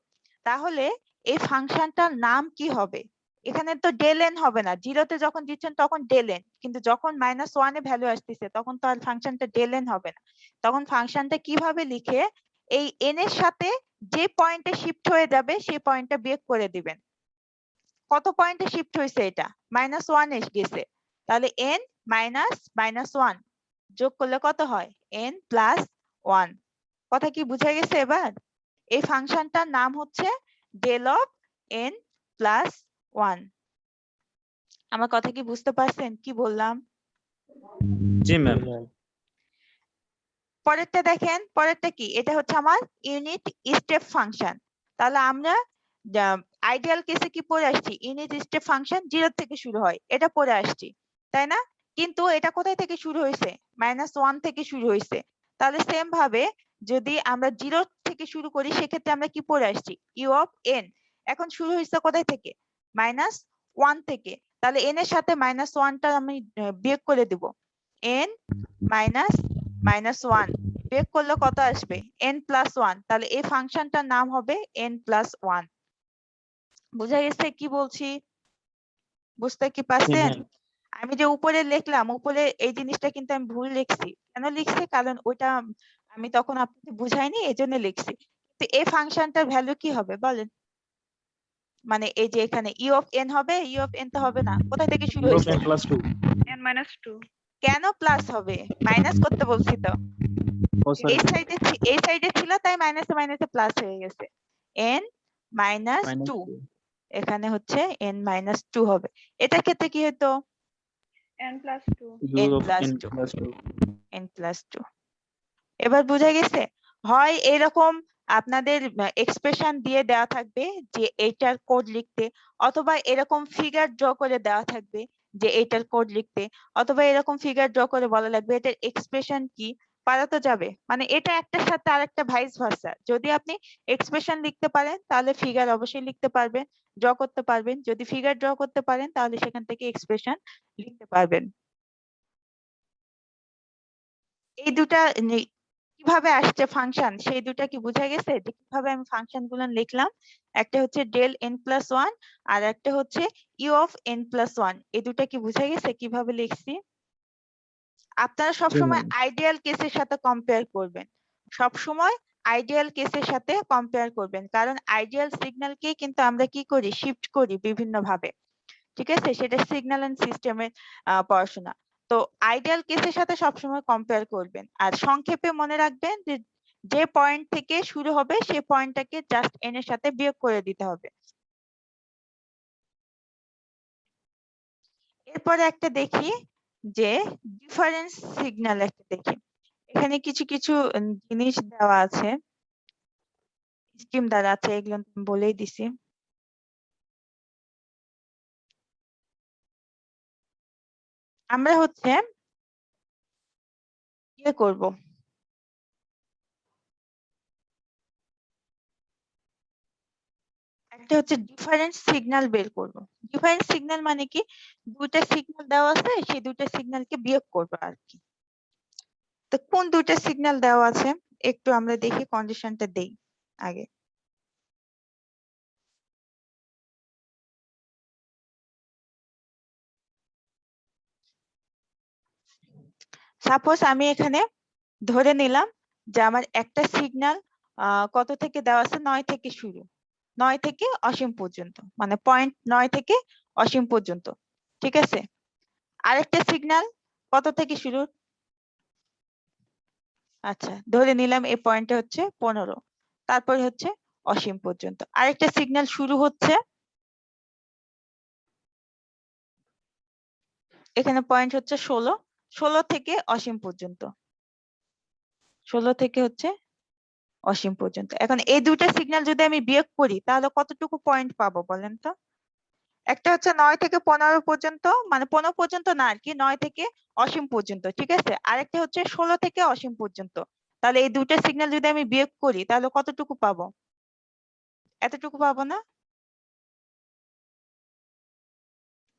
তাহলে এই ফাংশনটার নাম কি হবে এখানে তো ডেল n হবে না 0 তে যখন দিচ্ছেন তখন ডেল n কিন্তু যখন -1 এ ভ্যালু আসতেছে তখন তো আর ফাংশনটা ডেল n হবে না তখন ফাংশনটা কিভাবে লিখে এই n এর সাথে যে পয়েন্টে শিফট হয়ে যাবে সেই পয়েন্টটা বিয়োগ করে দিবেন কত পয়েন্টে শিফট হয়েছে এটা -1 এ গেছে তাহলে n -1 যোগ করলে কত হয় n + 1 কথা কি বুঝা গেছে এবার এই ফাংশনটার নাম হচ্ছে ডেল অফ n + 1 আমার কথা কি বুঝতে পারছেন কি বললাম জি ম্যাম পরেরটা দেখেন পরেরটা কি এটা হচ্ছে আমার ইউনিট স্টেপ ফাংশন তাহলে আমরা আইডিয়াল কেসে কি পড়ে আসছি ইউনিট স্টেপ ফাংশন 0 থেকে শুরু হয় এটা পড়ে আসছি তাই না কিন্তু এটা কোথায় থেকে শুরু হয়েছে -1 থেকে শুরু হয়েছে তাহলে সেম ভাবে যদি আমরা 0 থেকে শুরু করি সেক্ষেত্রে আমরা কি পড়ে আসছি ইউ অফ n এখন শুরু হয়েছে কোথায় থেকে -1 থেকে তাহলে n এর সাথে -1টা আমি বিয়োগ করে দিব n -1 বিয়োগ করলে কত আসবে n + 1 তাহলে এই ফাংশনটার নাম হবে n + 1 বুঝা গেছে কি বলছি বুঝতে কি পারছেন আমি যে উপরে লিখলাম উপরে এই জিনিসটা কিন্তু আমি ভুল লিখছি কেন লিখছি কারণ ওটা আমি তখন আপনাকে বুঝাইনি এজন্য লিখছি তো এই ফাংশনটার ভ্যালু কি হবে বলেন মানে এই যে এখানে ই অফ n হবে ই অফ n তো হবে না কোথা থেকে শুরু হয়েছে n minus 2 কেন প্লাস হবে মাইনাস করতে বলছি তো এই সাইডে ছিল তাই মাইনাসে মাইনাসে প্লাস হয়ে গেছে n - 2 এখানে হচ্ছে n - 2 হবে এটার ক্ষেত্রে কি হতো n plus 2 n + 2 এবার বোঝা গেছে হয় এরকম আপনাদের এক্সপ্রেশন দিয়ে দেওয়া থাকবে যে এইটার কোড লিখতে অথবা এরকম ফিগার ড্র করে দেওয়া থাকবে যে এইটার কোড লিখতে অথবা এরকম ফিগার ড্র করে বলা লাগবে এটার এক্সপ্রেশন কি পারা তো যাবে মানে এটা একটার সাথে আরেকটা ভাইস ভার্সা যদি আপনি এক্সপ্রেশন লিখতে পারেন তাহলে ফিগার অবশ্যই লিখতে পারবেন ড্র করতে পারবেন যদি ফিগার ড্র করতে পারেন তাহলে সেখান থেকে এক্সপ্রেশন লিখতে পারবেন এই দুটা কিভাবে আসছে ফাংশন সেই দুটা কি বোঝা গেছে যে কিভাবে আমি ফাংশন গুলো লিখলাম একটা হচ্ছে ডেল n + 1 আর একটা হচ্ছে ইউ অফ n + 1 এই দুটা কি বোঝা গেছে কিভাবে লিখছি আপনারা সব সময় আইডিয়াল কেসের সাথে কম্পেয়ার করবেন সব সময় আইডিয়াল কেসের সাথে কম্পেয়ার করবেন কারণ আইডিয়াল সিগন্যালকে কিন্তু আমরা কি করি শিফট করি বিভিন্ন ভাবে ঠিক আছে সেটা সিগন্যাল এন্ড সিস্টেমের পড়াশোনা তো আইডিয়াল কেসের সাথে সবসময় কম্পেয়ার করবেন আর সংক্ষেপে মনে রাখবেন যে যে পয়েন্ট থেকে শুরু হবে সেই পয়েন্টটাকে জাস্ট n এর সাথে বিয়োগ করে দিতে হবে এরপরে একটা দেখি যে ডিফারেন্স সিগন্যাল একটা দেখি এখানে কিছু কিছু জিনিস দেওয়া আছে স্কিম দ্বারা আছে এগুলো আমি বলেই দিছি আমরা হচ্ছে ইয়ে করব একটা হচ্ছে ডিফারেন্স সিগন্যাল বের করব ডিফারেন্স সিগন্যাল মানে কি দুইটা সিগন্যাল দেওয়া আছে সেই দুইটা সিগন্যালকে বিয়োগ করব আর কি তো কোন দুইটা সিগন্যাল দেওয়া আছে একটু আমরা দেখি কন্ডিশনটা দেই আগে সাপোজ আমি এখানে ধরে নিলাম যে আমার একটা সিগন্যাল কত থেকে দেওয়া আছে 9 থেকে শুরু 9 থেকে অসীম পর্যন্ত মানে পয়েন্ট 9 থেকে অসীম পর্যন্ত ঠিক আছে আরেকটা সিগন্যাল কত থেকে শুরু আচ্ছা ধরে নিলাম এই পয়েন্টে হচ্ছে 15 তারপরে হচ্ছে অসীম পর্যন্ত আরেকটা সিগন্যাল শুরু হচ্ছে এখানে পয়েন্ট হচ্ছে 16 16 থেকে অসীম পর্যন্ত 16 থেকে হচ্ছে অসীম পর্যন্ত এখন এই দুইটা সিগন্যাল যদি আমি বিয়োগ করি তাহলে কতটুকু পয়েন্ট পাবো বলেন তো একটা হচ্ছে 9 থেকে 15 পর্যন্ত মানে 15 পর্যন্ত না আর কি 9 থেকে অসীম পর্যন্ত ঠিক আছে আরেকটা হচ্ছে 16 থেকে অসীম পর্যন্ত তাহলে এই দুইটা সিগন্যাল যদি আমি বিয়োগ করি তাহলে কতটুকু পাবো? এতটুকু পাবো না?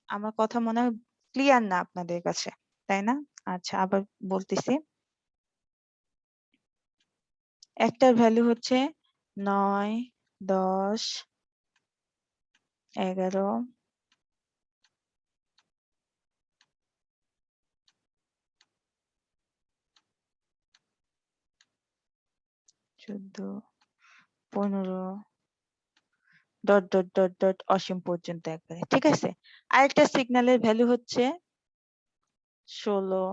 আমার কথা মনে হয় ক্লিয়ার না আপনাদের কাছে, তাই না? আচ্ছা, আবার বলতেছি। একটার ভ্যালু হচ্ছে 9, 10, 11, 14, 15 ডট ডট ডট ডট অসীম পর্যন্ত একবারে, ঠিক আছে? আরেকটা সিগন্যালের ভ্যালু হচ্ছে 16,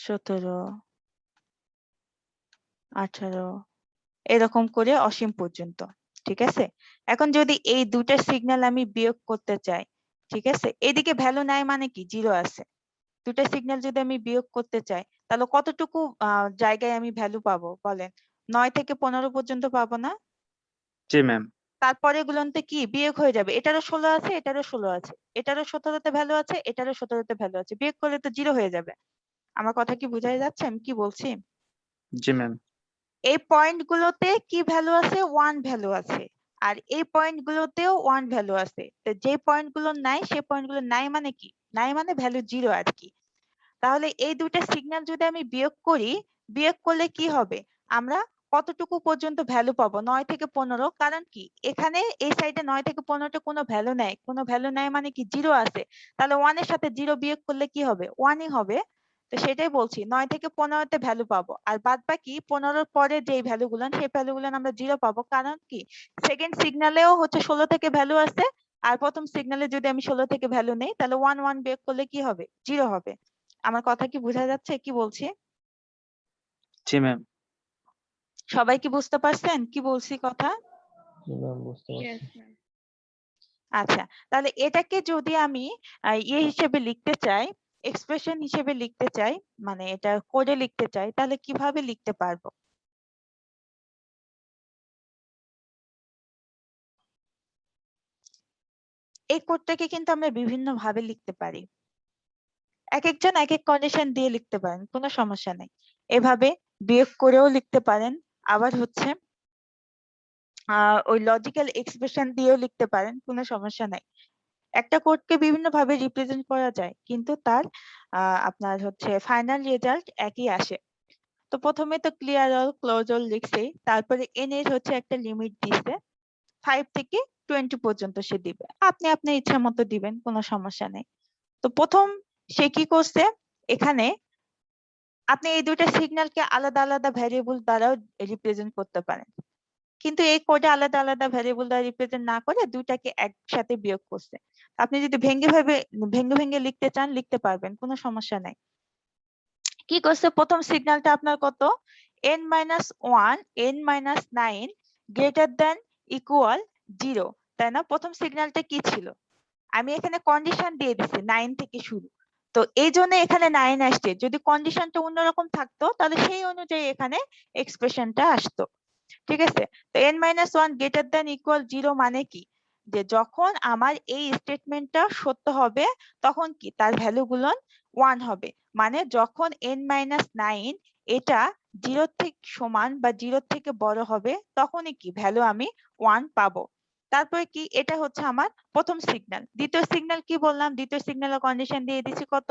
17, 18 এরকম করে অসীম পর্যন্ত, ঠিক আছে? এখন যদি এই দুটা সিগন্যাল আমি বিয়োগ করতে চাই, ঠিক আছে, এদিকে ভ্যালু নাই মানে কি জিরো আছে। দুটা সিগন্যাল যদি আমি বিয়োগ করতে চাই তাহলে কতটুকু জায়গায় আমি ভ্যালু পাবো বলেন? 9 থেকে 15 পর্যন্ত পাবো না? জি ম্যাম। তারপরে গুলোতে কি বিয়োগ হয়ে যাবে, এটারও 16 আছে, এটারও 16 আছে, এটারও 17তে ভ্যালু আছে, এটারও 17তে ভ্যালু আছে, বিয়োগ করলে তো জিরো হয়ে যাবে। আমার কথা কি বোঝাই যাচ্ছে আমি কি বলছি? জি ম্যাম। এই পয়েন্ট গুলোতে কি ভ্যালু আছে? 1 ভ্যালু আছে। আর এই পয়েন্ট গুলোতেও 1 ভ্যালু আছে। তো যে পয়েন্ট গুলো নাই সেই পয়েন্ট গুলো নাই মানে কি? নাই মানে ভ্যালু জিরো আর কি। তাহলে এই দুইটা সিগন্যাল যদি আমি বিয়োগ করি, বিয়োগ করলে কি হবে? আমরা কতটুকু পর্যন্ত ভ্যালু পাবো? 9 থেকে 15। কারণ কি এখানে এই সাইডে 9 থেকে 15টা কোনো ভ্যালু নাই, কোনো ভ্যালু নাই মানে কি জিরো আছে। তাহলে 1 এর সাথে জিরো বিয়োগ করলে কি হবে? 1ই হবে। তো সেটাই বলছি 9 থেকে 15তে ভ্যালু পাবো, আর বাদ বাকি 15-র পরে যে ভ্যালুগুলো সেই ভ্যালুগুলো আমরা জিরো পাবো। কারণ কি সেকেন্ড সিগন্যালেও হচ্ছে 16 থেকে ভ্যালু আছে, আর প্রথম সিগন্যালে যদি আমি 16 থেকে ভ্যালু নেই তাহলে 1 1 বিয়োগ করলে কি হবে? জিরো হবে। আমার কথা কি বোঝা যাচ্ছে কি বলছি? জি ম্যাম। সবাই কি বুঝতে পারছেন কি বলছি কথা? জি ম্যাম, বুঝতে পারছি। Yes, ma'am. আচ্ছা, তাহলে এটাকে যদি আমি ইয়ে হিসেবে লিখতে চাই, এক্সপ্রেশন হিসেবে লিখতে চাই, মানে এটা কোডে লিখতে চাই, তাহলে কিভাবে লিখতে পারবো? এই কোডটাকে কিন্তু আমরা বিভিন্ন ভাবে লিখতে পারি। এক একজন এক এক কন্ডিশন দিয়ে লিখতে পারেন, কোনো সমস্যা নেই। এভাবে বিয়োগ করেও লিখতে পারেন, আবার হচ্ছে ওই লজিক্যাল এক্সপ্রেশন দিয়েও লিখতে পারেন, কোনো সমস্যা নাই। একটা কোডকে বিভিন্ন ভাবে রিপ্রেজেন্ট করা যায়, কিন্তু তার আপনার হচ্ছে ফাইনাল রেজাল্ট একই আসে। তো প্রথমে তো ক্লিয়ার অল ক্লোজ অল লিখছে, তারপরে এন এর হচ্ছে একটা লিমিট দিছে 5 থেকে 20 পর্যন্ত সে দিবে, আপনি আপনার ইচ্ছা মতো দিবেন, কোনো সমস্যা নেই। তো প্রথম সে কি করছে, এখানে আপনি এই দুইটা সিগন্যালকে আলাদা আলাদা ভ্যারিয়েবল দ্বারাও রিপ্রেজেন্ট করতে পারেন, কিন্তু এই কোডে আলাদা আলাদা ভ্যারিয়েবল দ্বারা রিপ্রেজেন্ট না করে দুইটাকে একসাথে বিয়োগ করছে। আপনি যদি ভেঙে ভেঙে লিখতে চান লিখতে পারবেন, কোনো সমস্যা নাই। কি করছে, প্রথম সিগন্যালটা আপনার কত? n-1 n-9 greater than equal 0, তাই না? প্রথম সিগন্যালটা কি ছিল? আমি এখানে কন্ডিশন দিয়ে দিছি 9 থেকে শুরু, তো এই জন্য এখানে 9 আসছে। যদি কন্ডিশনটা অন্যরকম থাকতো তাহলে সেই অনুযায়ী এখানে এক্সপ্রেশনটা আসতো, ঠিক আছে? তো n-1 গ্রেটার দ্যান ইকুয়াল 0 মানে কি, যে যখন আমার এই স্টেটমেন্টটা সত্য হবে তখন কি তার ভ্যালু গুলো 1 হবে। মানে যখন n-9 এটা 0 থেকে সমান বা 0 থেকে বড় হবে তখনই কি ভ্যালু আমি 1 পাবো। তারপরে কি, এটা হচ্ছে আমার প্রথম সিগন্যাল। দ্বিতীয় সিগন্যাল কি বললাম? দ্বিতীয় সিগন্যালের কন্ডিশন দিয়ে দিছি কত?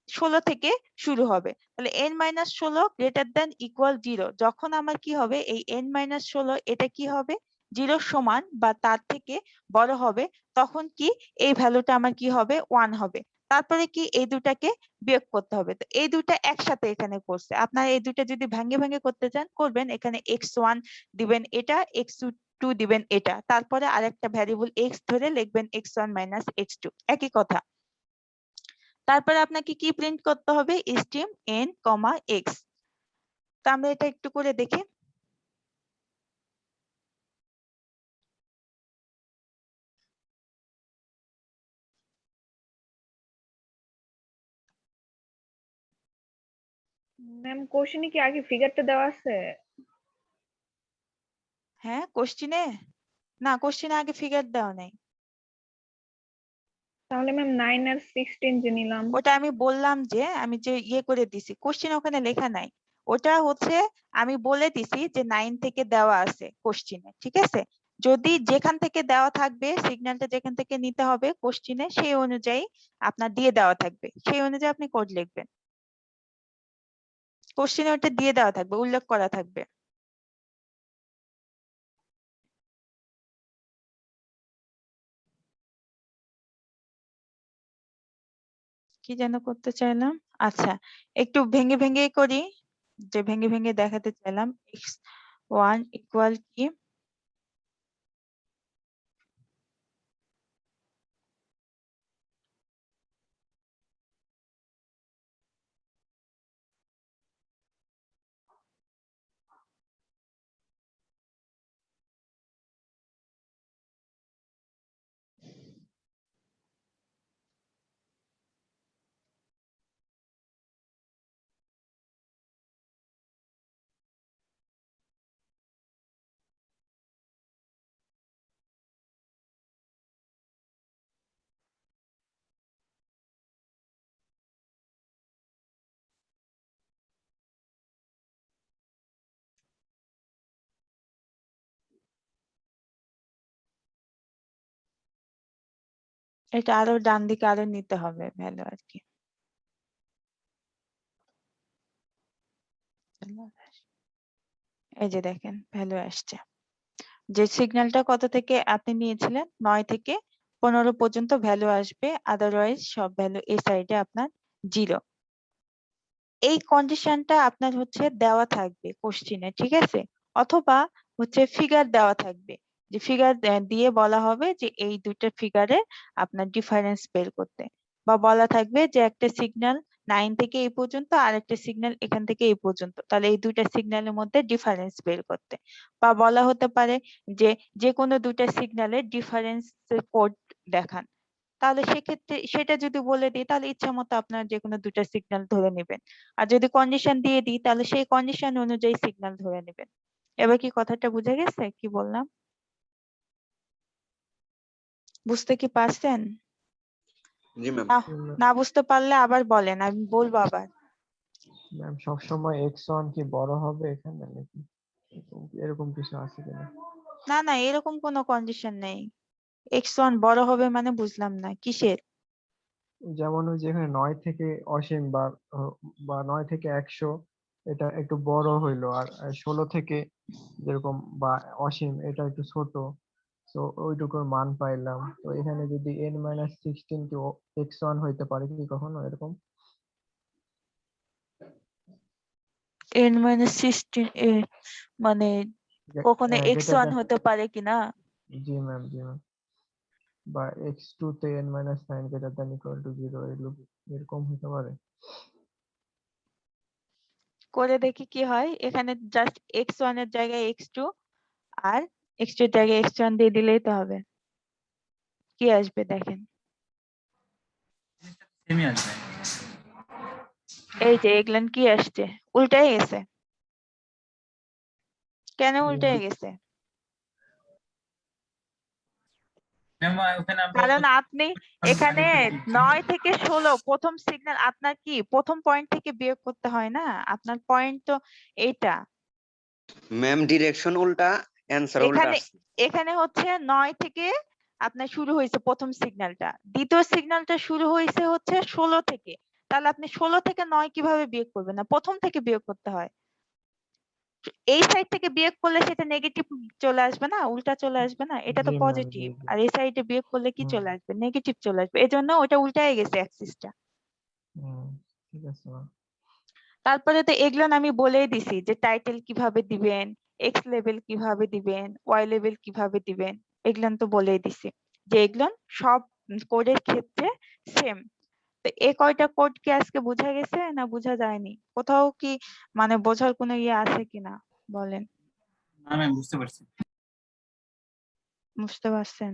16 থেকে শুরু হবে। তাহলে n-16 গ্রেটার দ্যান ইকুয়াল 0, যখন আমার কি হবে এই n-16 এটা কি হবে 0 সমান বা তার থেকে বড় হবে, তখন কি এই ভ্যালুটা আমার কি হবে 1 হবে। তারপরে কি এই দুটাকে বিয়োগ করতে হবে। তো এই দুটা একসাথে এখানে করছে, আপনারা এই দুটা যদি ভাঙে ভাঙে করতে চান করবেন, এখানে x1 দিবেন, এটা x2 দিবেন, এটা তারপরে আরেকটা ভ্যারিয়েবল x ধরে লিখবেন x1 মাইনাস x2, একই কথা। তারপরে আপনাকে কি প্রিন্ট করতে হবে? Stream n, x। তো আমরা এটা একটু করে দেখি। ম্যাম কোশ্চেনে কি আগে ফিগারটা দেওয়া আছে? হ্যাঁ কোশ্চিনে, না কোশ্চিনে আগে ফিগার দেওয়া নেই, তাহলে ম্যাম 9 আর 16 যে নিলাম ওটা আমি বললাম যে আমি যে ইয়ে করে দিছি, কোশ্চেন ওখানে লেখা নাই। ওটা হচ্ছে আমি বলে দিছি যে 9 থেকে দেওয়া আছে কোশ্চেনে, ঠিক আছে? যদি যেখান থেকে দেওয়া থাকবে সিগন্যালটা যেখান থেকে নিতে হবে কোশ্চেনে সেই অনুযায়ী আপনার দিয়ে দেওয়া থাকবে, সেই অনুযায়ী আপনি কোড লিখবেন। কোশ্চেনে ওটা দিয়ে দেওয়া থাকবে, উল্লেখ করা থাকবে। কি যেন করতে চাইলাম, আচ্ছা একটু ভেঙে ভেঙে করি, যে ভেঙে ভেঙে দেখাতে চাইলাম x1 ইকুয়াল কি, এটা আরো ডান দিকে আরো নিতে হবে ভ্যালু আর কি। এই যে দেখেন ভ্যালু আসছে, যে সিগন্যালটা কত থেকে আপনি নিয়েছিলেন 9 থেকে 15 পর্যন্ত ভ্যালু আসবে, আদারওয়াইজ সব ভ্যালু এই সাইডে আপনার 0। এই কন্ডিশনটা আপনার হচ্ছে দেওয়া থাকবে কোশ্চিনে, ঠিক আছে? অথবা হচ্ছে ফিগার দেওয়া থাকবে, যে ফিগার দিয়ে বলা হবে যে এই দুইটা ফিগারে আপনার ডিফারেন্স বের করতে, বা বলা থাকবে যে একটা সিগন্যাল 9 থেকে এই পর্যন্ত আর একটা সিগন্যাল এখান থেকে এই পর্যন্ত, তাহলে এই দুইটা সিগন্যালের মধ্যে ডিফারেন্স বের করতে, বা বলা হতে পারে যে যে কোনো দুইটা সিগন্যালের ডিফারেন্স কোড দেখান। তাহলে সেক্ষেত্রে সেটা যদি বলে দিই তাহলে ইচ্ছা মতো আপনার যে কোনো দুইটা সিগন্যাল ধরে নেবেন, আর যদি কন্ডিশন দিয়ে দিই তাহলে সেই কন্ডিশন অনুযায়ী সিগন্যাল ধরে নেবেন। এবার কি কথাটা বুঝে গেছে কি বললাম? বুঝতে কি পারছেন? জি ম্যাম। না বুঝতে পারলে আবার বলেন, আমি বলবো আবার। ম্যাম সবসময় x1 কি বড় হবে এখানে নাকি এরকম কিছু আছে কিনা? না না, এরকম কোনো কন্ডিশন নেই। x1 বড় হবে মানে বুঝলাম না কিসের? যেমন ওই যে এখানে 9 থেকে অসীম বা 9 থেকে 100 এটা একটু বড় হইলো, আর 16 থেকে যেরকম বা অসীম এটা একটু ছোট, তো ওইটুকুর মান পাইলাম। তো এখানে যদি n-16 কি x1 হইতে পারে কি কখনো এরকম? n-16 মানে কখনো যেটা x1 হতে পারে কিনা? জি ম্যাম, জি ম্যাম, বা x2 তে n-9 greater than equal to 0 এরকম হতে পারে। করে দেখি কি হয়। এখানে জাস্ট x1 এর জায়গায় x2 আর x2 এর জায়গায় x1 দিয়ে দিলেই তো হবে। কি আসবে দেখেন, সেমই আসবে। এই যে এগুলান কি আসছে, উল্টাই গেছে। কেন উল্টাই গেছে? ম্যাম ওখানে আমরা কারণ আপনি এখানে 9 থেকে 16 প্রথম সিগন্যাল আপনার কি প্রথম পয়েন্ট থেকে বিয়োগ করতে হয় না, আপনার পয়েন্ট তো এইটা। ম্যাম ডিরেকশন উল্টা, অ্যানসার উল্টা এখানে আসছে। এখানে হচ্ছে 9 থেকে আপনার শুরু হয়েছে প্রথম সিগন্যালটা, দ্বিতীয় সিগন্যালটা শুরু হয়েছে হচ্ছে 16 থেকে। তাহলে আপনি 16 থেকে 9 কিভাবে বিয়োগ করবেন? না প্রথম থেকে বিয়োগ করতে হয়। এই সাইড থেকে বিয়োগ করলে সেটা নেগেটিভ চলে আসবে না, উল্টা চলে আসবে না, এটা তো জি ম্যাম, জি পজিটিভ। জি। আর এই সাইডে বিয়োগ করলে কি হুম, চলে আসবে? নেগেটিভ চলে আসবে, এজন্য ওটা উল্টায় গেছে অ্যাক্সিসটা। হুম, ঠিক আছে ম্যাম। তারপরে তো এগুলো আমি বলেই দিছি যে টাইটেল কিভাবে দিবেন, এক্স লেভেল কিভাবে দিবেন, ওয়াই লেভেল কিভাবে দিবেন, এগুলো তো বলেই দিছি যে এগুলো সব কোডের ক্ষেত্রে সেম। তো এই কয়টা কোড কি আজকে বোঝা গেছে না বোঝা যায়নি? কোথাও কি মানে বোঝার কোনো ইয়ে আছে কিনা বলেন? না ম্যাম বুঝতে পারছি। বুঝতে পারছেন?